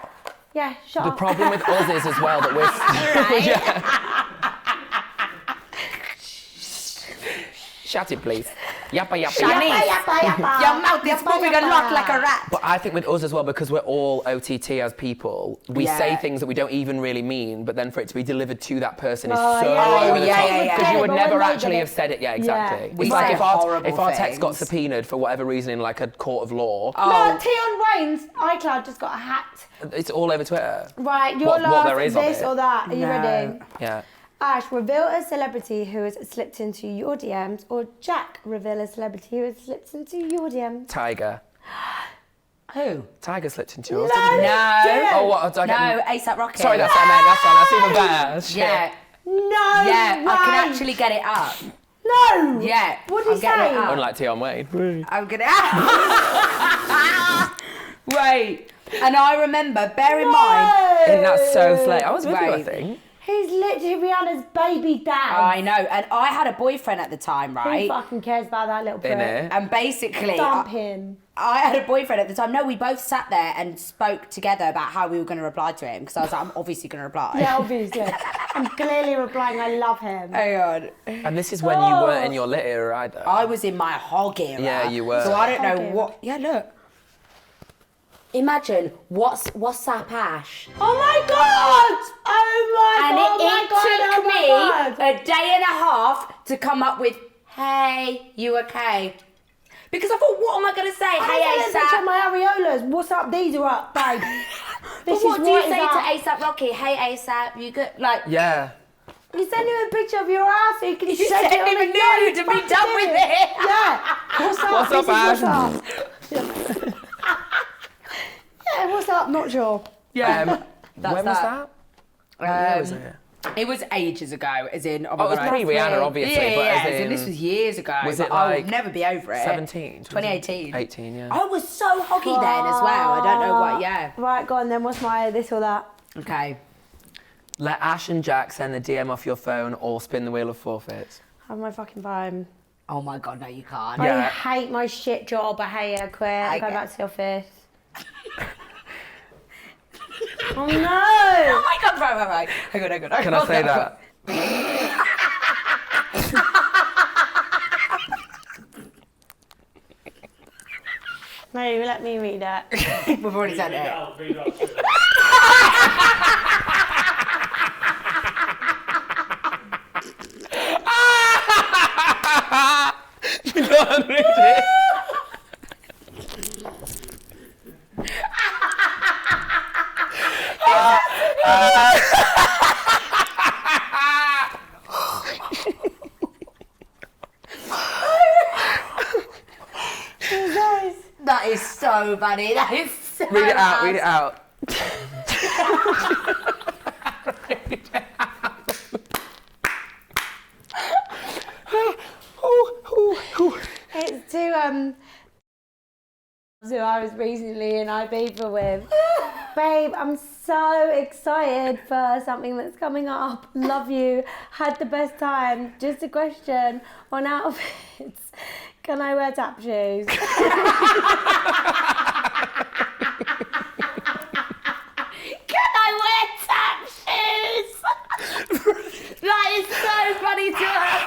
yeah, shut up. The problem with us is as well that we're... Shut it, please. Yappa, yappa, Shanice, yappa. your mouth is moving a lot like a rat. But I think with us as well, because we're all OTT as people, we say things that we don't even really mean, but then for it to be delivered to that person is so over the top. Because you would never actually have said it. Yeah, exactly. We It's like say if horrible our text got things. subpoenaed for whatever reason in like a court of law, No, Tion Wayne's iCloud just got hacked. it's all over Twitter. Right, your What last, there is of this it. or that. Are you ready? Yeah. Ash, reveal a celebrity who has slipped into your DMs, or Jack, reveal a celebrity who has slipped into your DMs. Tiger. Who? Tiger slipped into yours. No. Oh, what? No, ASAP Rocky. Sorry, that's what I meant. That's even better. Shit. Yeah. No Yeah, way. I can actually get it up. No. Yeah. What did I'll he get say? it up. Unlike Tion Wayne. I'm gonna. Wait. And I remember, bear in mind. And that's so slay. I was with you, I Right. think. He's literally Rihanna's baby dad. I know, and I had a boyfriend at the time, Who right? fucking cares about that little prick? Innit? And basically, Dump him. I had a boyfriend at the time. No, we both sat there and spoke together about how we were going to reply to him because I was like, I'm obviously going to reply. Yeah, obviously. I'm clearly replying, I love him. Hang on. And this is when you weren't in your lit era either. I was in my hog era. Yeah, you were. So I don't Hog know era. what. Yeah, look. Imagine WhatsApp Ash. Oh my god! Oh my And god! it took oh my god. me a day and a half to come up with, hey, you okay? Because I thought, what am I going to say? I Hey, sent a picture of ASAP. my areolas. What's up? These are up, babe. But This what is do you what say is up. to ASAP Rocky? Hey, ASAP, you good? Like, Yeah. You send him a picture of your ass so you can You shake sent it on him the a nude to be fucking done do with it. Yeah. What's up? What's up, This is Ash? What's up? Yeah, what's up? Not sure. yeah. When was that? Where was it? It was ages ago, as in. Oh, it was pre-Rihanna, obviously, Yeah, but yeah, as in... this was years ago. Was but it I will like never be over it. 17? 2018. 18, yeah. I was so hoggy then as well. I don't know what. Yeah. Right, go on then. What's my this or that? Okay. Let Ash and Jack send the DM off your phone or spin the wheel of forfeits. Have my fucking phone. Oh my god, no, you can't. I Yeah. hate my shit job. I hate it. I quit. I go Okay. back to the office. Oh no! Oh my god, right. Hang on. Can I say that? No, let me read it. We've already said Read it it. out, read it out. You can't read it. That is so funny. That is so Read it out, bad. read it out. It's to who I was recently in Ibiza with. Babe, I'm so excited for something that's coming up. Love you. Had the best time. Just a question on outfits. Can I wear tap shoes? Can I wear tap shoes? That is so funny to us.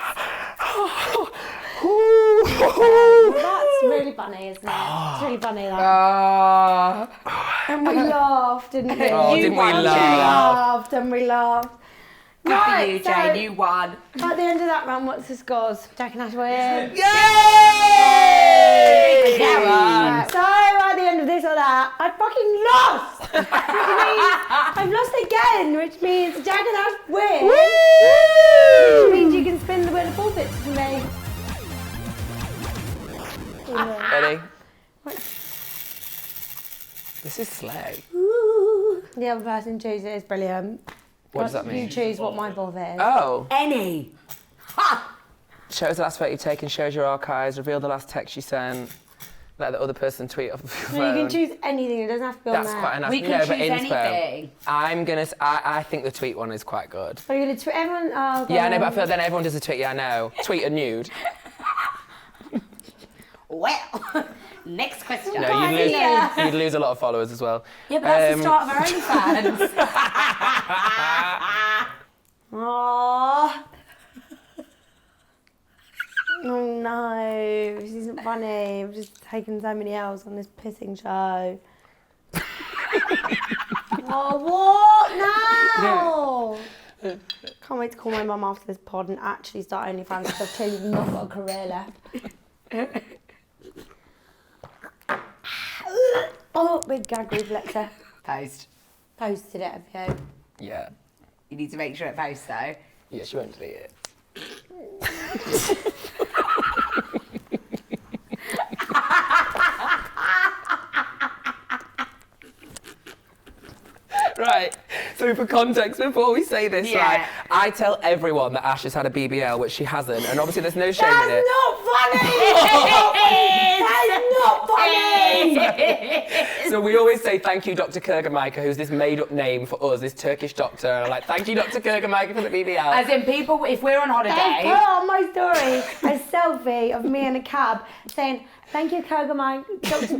That's really funny, isn't it? It's really funny that. And we laughed, didn't we? Oh, didn't we won, We laugh? laughed and we laughed. Good for you, so Jane. You won. at the end of that round, what's the scores? Jack and Ash win. Yay! Karen. Right, so at the end of this or that, I fucking lost! Which means I've lost again, which means Jack and Ash win. Which means you can spin the wheel of forfeits for me. Ready? This is slay. The other person chooses, brilliant. What does that You mean? choose what my forfeit is. Oh. Any. Ha! Shows the last photo you've taken, shows your archives, reveal the last text you sent, let the other person tweet off of your phone. No, you can choose anything, it doesn't have to be on That's there. quite a nice. We can no, but choose inspo. anything. I'm gonna. I think the tweet one is quite good. Are you going to tweet everyone? Oh, Yeah, I know, God. but I feel like then everyone does a tweet. Yeah, I know. Tweet a nude. Well, next question. No, you'd lose a lot of followers as well. Yeah, but that's the start of our OnlyFans. Aww. Oh no, this isn't funny. I've just taken so many L's on this pissing show. Oh, what? No! Can't wait to call my mum after this pod and actually start OnlyFans because I've clearly not got a career left. Oh, big gag reflexer. Posted it, have you? Yeah. You need to make sure it posts though. Yeah, she won't delete it. Right, so for context, before we say this, Yeah. right, I tell everyone that Ash has had a BBL, which she hasn't, and obviously there's no shame in it. That's not funny! That's not funny! So we always say thank you, Dr. Kergermeijer, who's this made-up name for us, this Turkish doctor. And I'm like, thank you, Dr. Kergermeijer, for the BBL. As in people, if we're on They holiday. put on my story a selfie of me in a cab saying, thank you, Kergermeijer.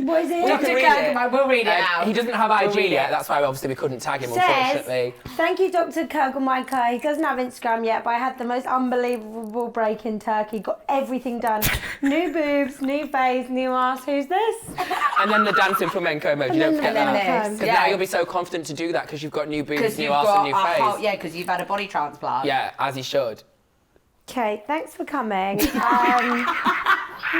What is it? Dr. read Kergermeijer, we'll read it out. He doesn't have IG We'll read yet, it. that's why obviously we couldn't tag him, Says, unfortunately. thank you, Dr. Kergermeijer. He doesn't have Instagram yet, but I had the most unbelievable break in Turkey. Got everything done. New boobs, new face, new ass. Who's this? And then the dancing flamenco emoji, don't forget then that. this. Because now you'll be so confident to do that because you've got new boobs, Because new you've arse got and new a face. whole, yeah, because you've had a body transplant. Yeah, as he should. Okay, thanks for coming. I'm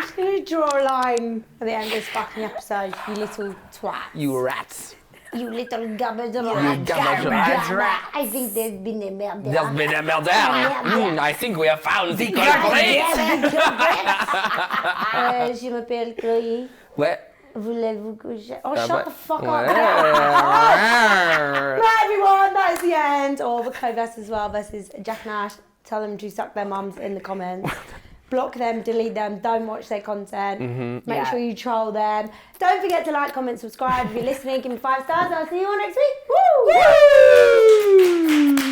just going to draw a line at the end of this fucking episode, you little twat. You rats. You little garbage rat. garbage rat. I think there's been a meltdown. There's been a meltdown. I think we have found the culprit. Je m'appelle Chloé. Where? Voulez-vous coucher? Oh, shut but- the fuck up. Right, Right, everyone, that is the end of Chloe versus Well versus Jack Nash. Tell them to suck their mums in the comments. Block them, delete them, don't watch their content. Make Yeah. sure you troll them. Don't forget to like, comment, subscribe. If you're listening, give me 5 stars. I'll see you all next week. Woo!